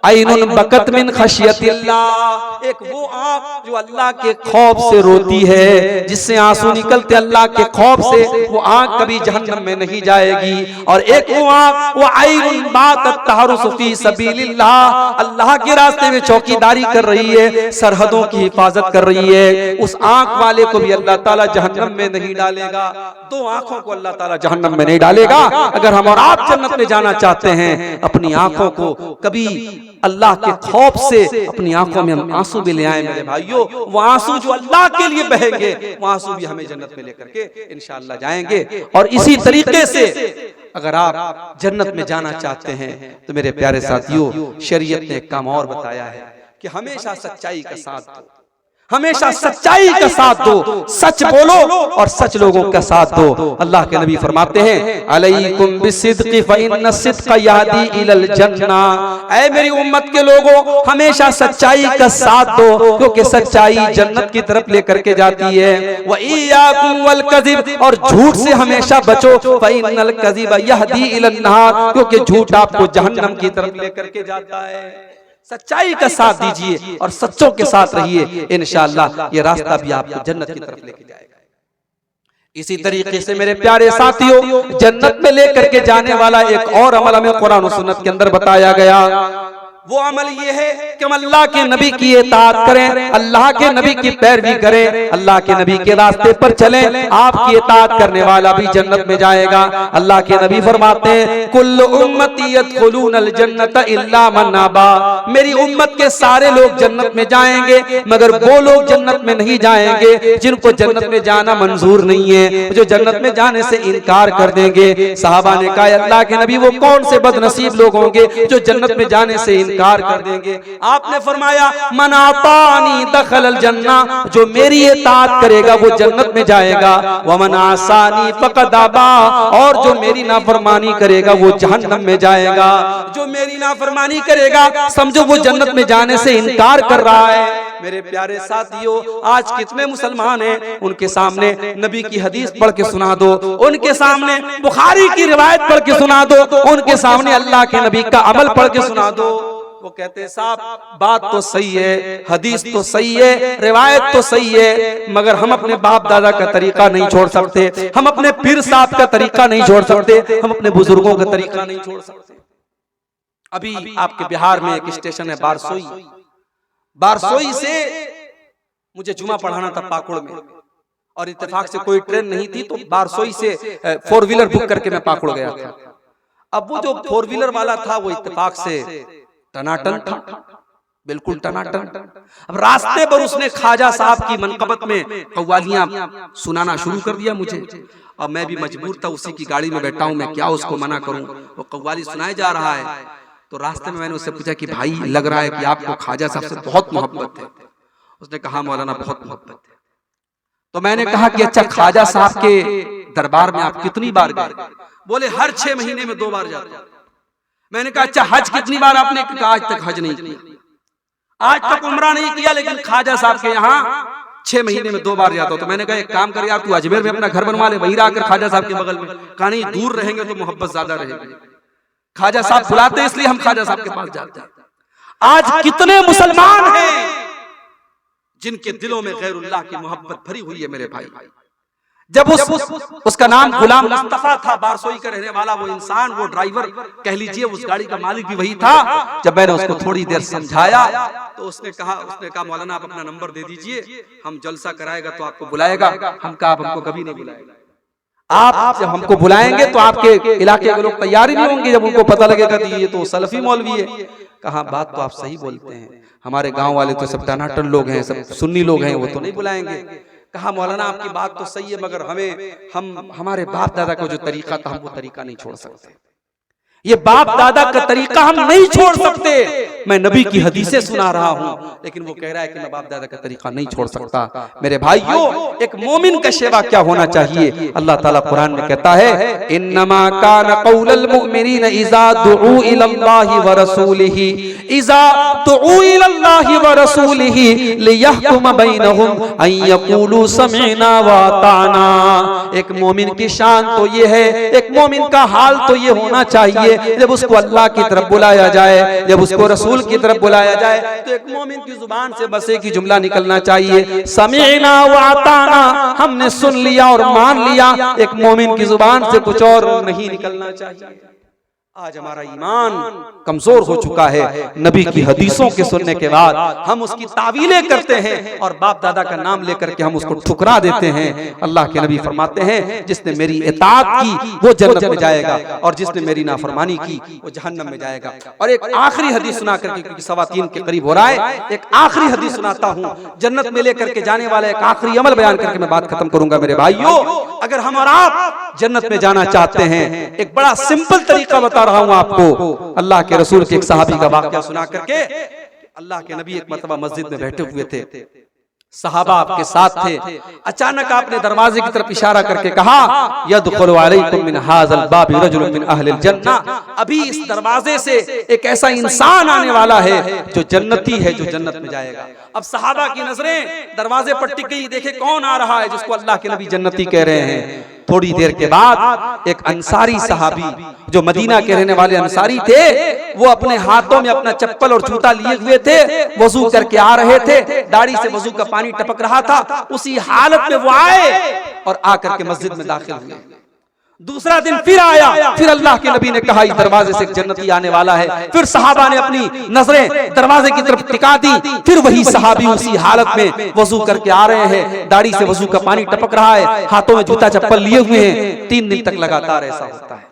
Speaker 1: ऐनुन बकत मिन खशियतिल्लाह, एक वो आंख जो अल्लाह के खौफ से रोती है, जिससे आंसू निकलते अल्लाह के खौफ से, वो आंख कभी जहन्नम में नहीं जाएगी। और एक वो आंख, वो ऐनुन बातत तहरुसु फी सबीलिल्लाह, अल्लाह के रास्ते में चौकीदारी कर रही है, सरहदों की हिफाजत कर रही है, उस आंख वाले को भी अल्लाह ताला जहन्नम में नहीं डालेगा। दो आंखों को अल्लाह ताला जहन्नम में नहीं डालेगा। अगर हम और आप जन्नत में जाना चाहते हैं, अपनी आंखों को कभी अल्लाह के खौफ से अपनी आंखों में हम आंसू भी ले आए मेरे भाइयों, वो आंसू जो अल्लाह के लिए बहेंगे, वो आंसू भी हमें जन्नत में लेकर के इंशाअल्लाह जाएंगे। और इसी तरीके से अगर आप जन्नत में जाना चाहते हैं तो मेरे प्यारे साथियों, शरीयत ने एक काम और बताया है कि हमेशा सच्चाई का साथ दो, हमेशा सच्चाई का साथ दो, सच बोलो और सच लोगों का साथ दो। अल्लाह के नबी फरमाते हैं, अलैकुम बिस्सिद्क़ि फ़इन्न सिद्क़ यहदी इलल जन्ना, ऐ मेरी उम्मत के लोगों, हमेशा सच्चाई का साथ दो, क्योंकि सच्चाई जन्नत की तरफ लेकर के जाती है। व इय्याकुम वल कज़िब, और झूठ से हमेशा बचो, फ़इन्नल कज़िब यहदी इलन नार, क्योंकि झूठ आपको जहन्नम की तरफ लेकर के जाता है। सच्चाई का साथ दीजिए और सच्चों के साथ रहिए, इंशाअल्लाह ये रास्ता भी आपको जन्नत की तरफ लेके जाएगा। इसी तरीके से मेरे प्यारे साथियों, जन्नत में लेकर के जाने वाला एक और अमल हमें कुरान और सुन्नत के अंदर बताया गया। वो अमल ये है कि हम अल्लाह के नबी की इताअत करें, अल्लाह के नबी की पैरवी करें, अल्लाह के नबी के रास्ते पर चलें। आपकी इताअत करने वाला भी जन्नत में जाएगा। अल्लाह के नबी फरमाते हैं, कुल्लु उम्मती यदखुलूनल जन्नत इल्ला मन अबा, मेरी उम्मत के सारे लोग जन्नत में जाएंगे, मगर वो लोग जन्नत में नहीं जाएंगे जिनको जन्नत में जाना मंजूर नहीं है, जो जन्नत में जाने से इनकार कर देंगे। सहाबा ने कहा, अल्लाह के नबी वो कौन से बदनसीब लोग होंगे जो जन्नत में जाने से इनकार कर देंगे? आपने फरमाया, मन आतानी दखलल जन्ना, जो मेरी इताअत करेगा वो जन्नत में जाएगा। व मन आसानी फक़द अबा, और जो मेरी नाफरमानी करेगा वो जहन्नम में जाएगा। जो मेरी नाफरमानी करेगा समझो वो जन्नत में जाने से इनकार कर रहा है। मेरे प्यारे साथियों, आज कितने मुसलमान हैं, उनके सामने नबी की हदीस पढ़ के सुना दो, उनके सामने बुखारी की रिवायत पढ़ के सुना दो, उनके सामने अल्लाह के नबी का अमल पढ़ के सुना दो। वो कहते हैं, साहब बात तो सही है, हदीस तो सही है, रिवायत तो सही है, मगर हम अपने बाप दादा का तरीका नहीं छोड़ सकते, हम अपने पीर साहब का तरीका नहीं छोड़ सकते, हम अपने बुजुर्गों का तरीका नहीं छोड़ सकते। अभी आपके बिहार में एक स्टेशन है बारसोई, बारसोई से मुझे जुमा पढ़ाना था पाकुड़ में, और इत्तेफाक से कोई ट्रेन नहीं थी, तो बारसोई से 4 व्हीलर बुक करके मैं पाकुड़ गया था। अब वो जो 4 व्हीलर वाला था वो इत्तेफाक से टनाटन था, बिल्कुल टनाटन। अब रास्ते पर उसने ख्वाजा साहब की मनकबत में कव्वालियां सुनाना शुरू कर दिया मुझे। अब मैं भी मजबूर था, उसी की गाड़ी में बैठा हूं, मैं क्या उसको मना करूं, वो कव्वाली सुनाए जा रहा है। तो रास्ते में मैंने उससे पूछा कि भाई लग रहा है कि आपको ख्वाजा साहब से बहुत मोहब्बत है। उसने कहा, मौलाना बहुत मोहब्बत है। तो मैंने कहा कि अच्छा, ख्वाजा साहब के दरबार में आप कितनी बार गए? बोले हर 6 महीने में 2 बार जाते हैं। मैंने कहा, अच्छा हज कितनी बार आपने? कहा आज तक हज नहीं किया, आज तक उम्रा नहीं किया, लेकिन ख्वाजा साहब के यहाँ 6 महीने में 2 बार जाता हो। तो मैंने कहा, एक काम कर यार, तू अजमेर में अपना घर बनवा ले, वहीं आकर ख्वाजा साहब के बगल में। कहा नहीं, दूर रहेंगे तो मोहब्बत ज्यादा रहेगी, ख्वाजा साहब बुलाते इसलिए हम ख्वाजा साहब के पास जाते हैं। आज कितने मुसलमान हैं जिनके दिलों में गैरुल्लाह की मोहब्बत भरी हुई है मेरे भाई। जब उसका नाम गुलाम मुस्तफा था, बारसोई का रहने वाला वो इंसान, वो ड्राइवर कह लीजिए, उस गाड़ी का मालिक भी वही था। जब मैंने उसको थोड़ी देर समझाया तो उसने कहा मौलाना आप अपना नंबर दे दीजिए, हम जलसा कराएगा तो आपको बुलाएगा। हम कहा, आप हमको कभी नहीं बुलाएगा, आप जब हमको बुलाएंगे तो आपके इलाके के लोग तैयार ही नहीं होंगे जब उनको पता लगेगा कि ये तो सलफी मौलवी है। कहा, बात तो आप सही बोलते हैं, हमारे गांव वाले तो सब टनाटन लोग हैं, सब सुन्नी लोग हैं, वो तो नहीं बुलाएंगे। कहा, मौलाना आपकी बात तो सही है, मगर हमारे बाप दादा का जो तरीका था हम वो तरीका नहीं छोड़ सकते। ये बाप दादा का तरीका हम नहीं छोड़ सकते। मैं नबी की हदीसें सुना रहा हूं, लेकिन वो कह रहा है कि मैं बाप दादा का तरीका नहीं छोड़ सकता। मेरे भाइयों, एक मोमिन का शेवा क्या होना चाहिए? अल्लाह ताला कुरान में कहता है, इन्नमा कान कौलल मुमिनीन इज़ा दुऊ इलल्लाहि व रसूलिही इज़ा दुऊ इलल्लाहि व रसूलिही लियहकुम बैनहुम अन यक़ूलू समिअना व अताना। एक मोमिन की शान तो ये है, एक मोमिन का हाल तो ये होना चाहिए, जब उसको अल्लाह की तरफ बुलाया जाए, जब उसको रसूल रसूल की तरफ बुलाया जाए तो एक मोमिन की जुबान से बस एक ही जुमला निकलना चाहिए, समीना व अताना, हमने सुन लिया और मान लिया। एक मोमिन की जुबान से कुछ और नहीं निकलना चाहिए। आज हमारा ईमान कमजोर हो चुका है। नबी की हदीसों के सुनने के बाद हम उसकी तावीलें करते हैं और बाप दादा का नाम लेकर के हम उसको ठुकरा देते हैं। अल्लाह के नबी फरमाते हैं, जिसने मेरी इताअत की वो जन्नत में जाएगा और जिसने मेरी नाफरमानी की वो जहन्नम में जाएगा। और एक आखिरी हदीस सुना करके, क्योंकि 3:15 के करीब हो रहा है, एक आखिरी हदीस सुनाता हूँ जन्नत में लेकर के जाने वाला एक आखिरी अमल बयान करके मैं बात खत्म करूंगा। मेरे भाइयों, अगर हम और आप जन्नत में जाना चाहते हैं, एक बड़ा सिंपल तरीका बता रहा हूं आपको। अल्लाह के रसूल के एक सहाबी का वाकया सुना करके, अल्लाह के नबी एक मर्तबा मस्जिद में बैठे हुए थे, सहाबा आपके साथ थे। अचानक आपने दरवाजे की तरफ इशारा करके कहा, यदखुलु अलैकुम मिन हाज़ल बाबि रजुलुन मिन अहलिल जन्ना, अभी इस दरवाजे से एक ऐसा इंसान आने वाला है जो जन्नती है, जो जन्नत में जाएगा। अब सहाबा की नजरें दरवाजे पर टिक गई, देखे कौन आ रहा है जिसको अल्लाह के नबी जन्नती कह रहे हैं। थोड़ी देर के बाद एक अंसारी सहाबी, जो मदीना के रहने वाले अंसारी थे, वो अपने हाथों में अपना चप्पल और जूता लिए हुए थे, वजू करके आ रहे थे, दाढ़ी से वजू का पानी टपक रहा था। उसी हालत में वो आए और आकर के मस्जिद में दाखिल हुए। दूसरा दिन फिर आया, फिर अल्लाह के नबी ने कहा इस दरवाजे से एक जन्नती आने वाला है। फिर सहाबा ने अपनी नजरें दरवाजे की तरफ टिका दी, फिर वही सहाबी उसी हालत में वजू करके आ रहे हैं, दाढ़ी से वजू का पानी टपक रहा है, हाथों में जूता चप्पल लिए हुए हैं। 3 दिन तक लगातार ऐसा होता है।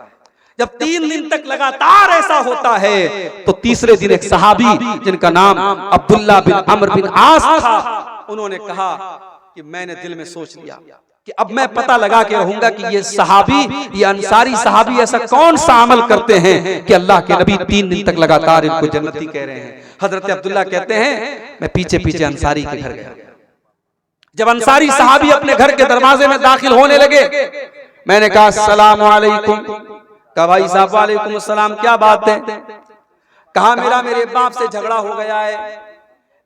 Speaker 1: जब 3 दिन तक लगातार ऐसा होता है तो तीसरे दिन एक सहाबी जिनका नाम अब्दुल्लाह बिन अम्र बिन आस था, उन्होंने कहा कि मैंने दिल में सोच लिया कि अब मैं पता लगा के रहूंगा कि ये सहाबी, ये अंसारी सहाबी ऐसा कौन सा अमल करते हैं कि अल्लाह के नबी 3 दिन तक लगातार इनको जन्नती कह रहे हैं। हजरत अब्दुल्ला कहते हैं, मैं पीछे पीछे अंसारी के घर गया। जब अंसारी सहाबी अपने घर के दरवाजे में दाखिल होने लगे, मैंने कहा अस्सलाम वालेकुम। कहा भाई साहब वालेकुम अस्सलाम, क्या बात है? कहा मेरे बाप से झगड़ा हो गया है,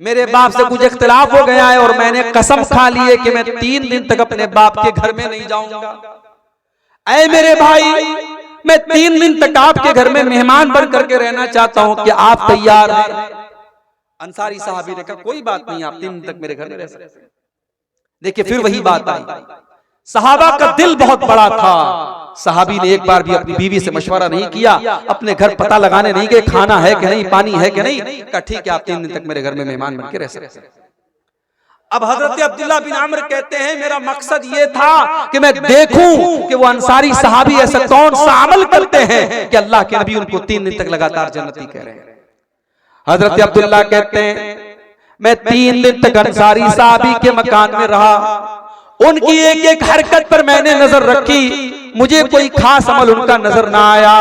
Speaker 1: मेरे बाप से कुछ इख्तिलाफ हो गया है और मैंने कसम खा ली है कि मैं 3 दिन तक अपने बाप के घर में नहीं जाऊंगा। ऐ मेरे भाई, मैं 3 दिन तक आपके घर में मेहमान बन करके रहना चाहता हूं, कि आप तैयार हैं? अंसारी साहबी ने कहा कोई बात नहीं, आप 3 दिन तक मेरे घर में रह सकते हैं। देखिए फिर वही बात आई। सहाबा का दिल बहुत बड़ा था। सहाबी ने एक बार भी अपनी बीवी से मशवरा नहीं किया, अपने घर पता लगाने नहीं गए खाना है कि नहीं, पानी है कि नहीं। कहा ठीक है, आप 3 दिन तक मेरे घर में मेहमान बन के रह सकते हैं। अब हजरत अब्दुल्ला बिन अम्र कहते हैं, मेरा मकसद ये था कि मैं देखूं कि वो अंसारी सहाबी ऐसा कौन सा अमल करते हैं कि अल्लाह के नबी उनको 3 दिन तक लगातार जन्नती कह रहे हैं। हजरत अब्दुल्ला कहते हैं, मैं 3 दिन तक अंसारी सहाबी के मकान में रहा, उनकी एक एक हरकत पर मैंने नजर रखी, मुझे कोई खास अमल उनका नजर ना आया।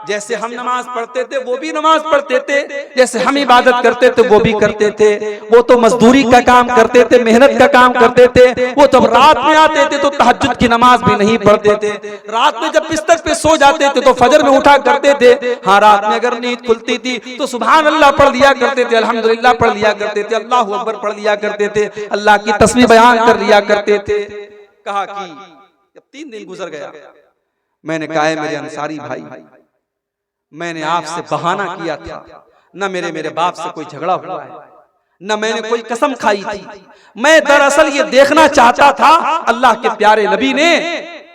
Speaker 1: जैसे हम नमाज पढ़ते थे वो भी नमाज पढ़ते थे, जैसे हम इबादत करते थे वो भी करते थे। वो तो मजदूरी का काम करते थे, मेहनत का काम करते थे। वो जब रात में आते थे तो तहज्जुद की नमाज भी नहीं पढ़ते थे। रात में जब बिस्तर पे सो जाते थे तो फजर में उठा करते थे। हाँ, रात में अगर नींद खुलती थी तो सुभान अल्लाह पढ़ लिया करते थे, अल्हम्दुलिल्लाह पढ़ लिया करते थे, अल्लाहु अकबर पढ़ लिया करते थे, अल्लाह की तस्बीह बयान कर लिया करते थे। कहा कि जब 3 दिन गुजर गया, मैंने कहा है मेरे अंसारी भाई, मैंने आपसे बहाना किया था, न मेरे बाप से कोई झगड़ा हुआ है, न मैंने कोई कसम खाई थी। मैं दरअसल ये देखना चाहता था, अल्लाह के प्यारे नबी ने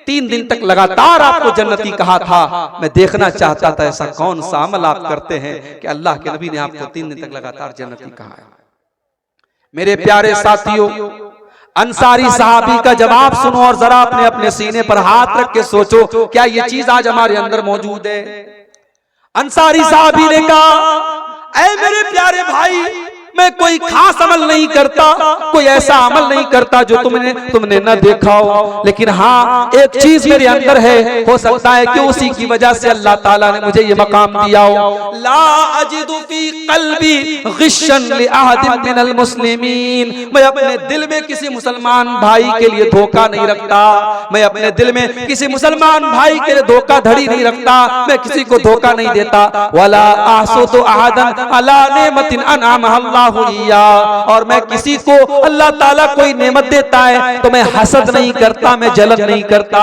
Speaker 1: 3 दिन तक लगातार आपको जन्नती कहा था, मैं देखना चाहता था ऐसा कौन सा अमल आप करते हैं कि अल्लाह के नबी ने आपको 3 दिन तक लगातार जन्नती कहा है। मेरे प्यारे साथियों, अंसारी सहाबी का जवाब सुनो और जरा अपने अपने सीने पर हाथ रख के सोचो, क्या ये चीज आज हमारे अंदर मौजूद है? अंसारी साहबी ने कहा, ऐ मेरे प्यारे भाई, मैं कोई खास अमल नहीं करता, कोई ऐसा अमल नहीं करता जो तुमने न देखा हो, लेकिन हाँ एक चीज मेरे अंदर है, हो सकता है कि उसी की वजह से अल्लाह ताला ने मुझे ये मकाम दिया हो। ला अजिदु फी क़ल्बी ग़िश्शन लि अहदिन मिनल मुस्लिमीन, मैं अपने दिल में किसी मुसलमान भाई के लिए धोखा नहीं रखता, मैं अपने दिल में किसी मुसलमान भाई के लिए धोखाधड़ी नहीं रखता, मैं किसी को धोखा नहीं देता। वला अहसुदु अहदन अला निअमतिन अनअमहा अल्लाहु इय्या, और मैं किसी को अल्लाह ताला कोई नेमत देता है तो मैं हसद नहीं करता, मैं जलन नहीं करता।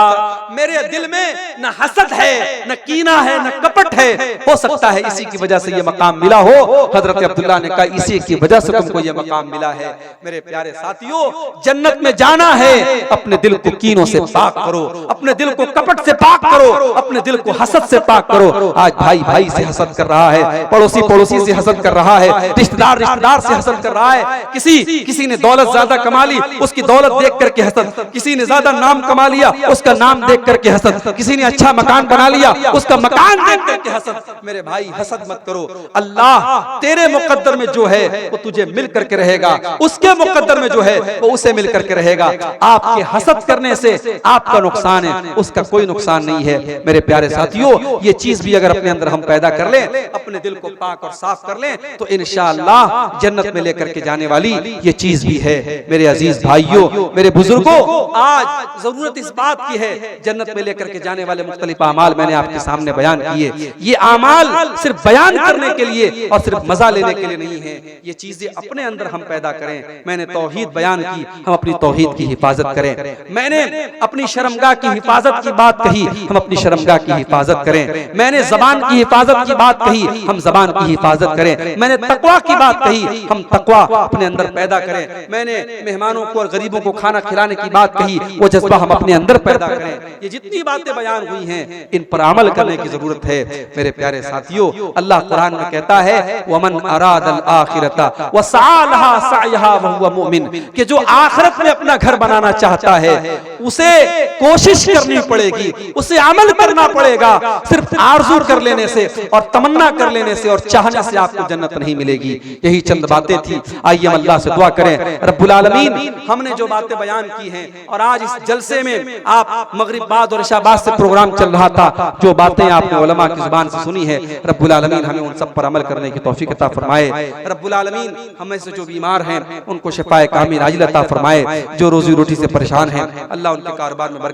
Speaker 1: मेरे दिल में न हसद है, न कीना है, न कपट है। हो सकता है इसी की वजह से ये मकाम मिला हो। हजरत अब्दुल्ला ने कहा इसी की वजह से तुमको ये मकाम मिला है। मेरे प्यारे साथियों, जन्नत में जाना है, अपने दिल को कीनों से पाक करो, अपने दिल को कपट से पाक करो, अपने दिल को हसद से पाक करो। आज भाई भाई से हसद कर रहा है, पड़ोसी पड़ोसी से हसद कर रहा है, रिश्तेदार रिश्तेदार से हसद कर रहा है। किसी ने दौलत ज्यादा कमा ली, उसकी दौलत देख करके हसद, किसी ने ज्यादा नाम कमा लिया, उसका नाम देख करके हसद, किसी ने अच्छा मकान बना लिया, उसका मकान देख करके हसद। मेरे भाई हसद मत करो। अल्लाह तेरे मुकद्दर में जो है वो तुझे मिल करके रहेगा, उसके मुकद्दर में जो है वो उसे मिल करके रहेगा। आपके हसद करने से आपका नुकसान है, उसका कोई नुकसान नहीं है। मेरे प्यारे साथियों, ये चीज भी अगर अपने अंदर हम पैदा कर लें, अपने दिल को पाक और साफ कर लें, तो इंशाअल्लाह जन्नत में लेकर के जाने वाली ये चीज भी है। मेरे अजीज भाइयों, मेरे बुजुर्गों, आज जरूरत इस बात की है, जन्नत में लेकर के जाने वाले मुख्तलिफ आमाल मैंने आपके सामने बयान किए। ये आमाल सिर्फ बयान करने के लिए और सिर्फ मजा लेने के लिए नहीं है, ये चीजें अपने अंदर हम पैदा करें। मैंने तौहीद बयान की, हम अपनी तौहीद की हिफाजत करें। मैंने अपनी शर्मगाह की हिफाजत की बात कही, हम अपनी शर्मगाह की हिफाजत करें। मैंने ज़बान की हिफाजत की बात कही, हम ज़बान की हिफाजत करें। मैंने तकवा की बात कही, हम तकवा अपने अंदर पैदा करें। मैंने मेहमानों को और गरीबों को खाना खिलाने की बात कही, वो जज्बा हम अपने अंदर पैदा करें। ये जितनी बातें बयान हुई हैं, इन पर अमल करने की जरूरत है। मेरे प्यारे साथियों, अल्लाह कुरान में कहता है वमन अरादल आखिरता वसअलहा सअयहा वहुवा मुमिन, कि जो आखिरत में अपना घर बनाना चाहता है उसे कोशिश करनी पड़ेगी, उसे अमल करना पड़ेगा। सिर्फ आरज़ू कर लेने से और तमन्ना कर लेने से और चाहने से आपको जन्नत नहीं मिलेगी। यही चंद बातें थी। आइए हम अल्लाह से दुआ करें, रब्बुल आलमीन हमने जो बातें बयान की हैं, और आज इस जलसे में आप मगरिब बाद और इशा बाद से प्रोग्राम चल रहा था, जो बातें आपने उलमा की जुबान से सुनी है, रब्बुल आलमीन हमें उन सब पर अमल करने की तौफीक अता फरमाए। रब्बुल आलमीन हमें से जो बीमार हैं उनको शिफाए कामिल आजिल अता फरमाए। जो रोजी रोटी से परेशान हैं, अल्लाह उनके कारोबार में बरकत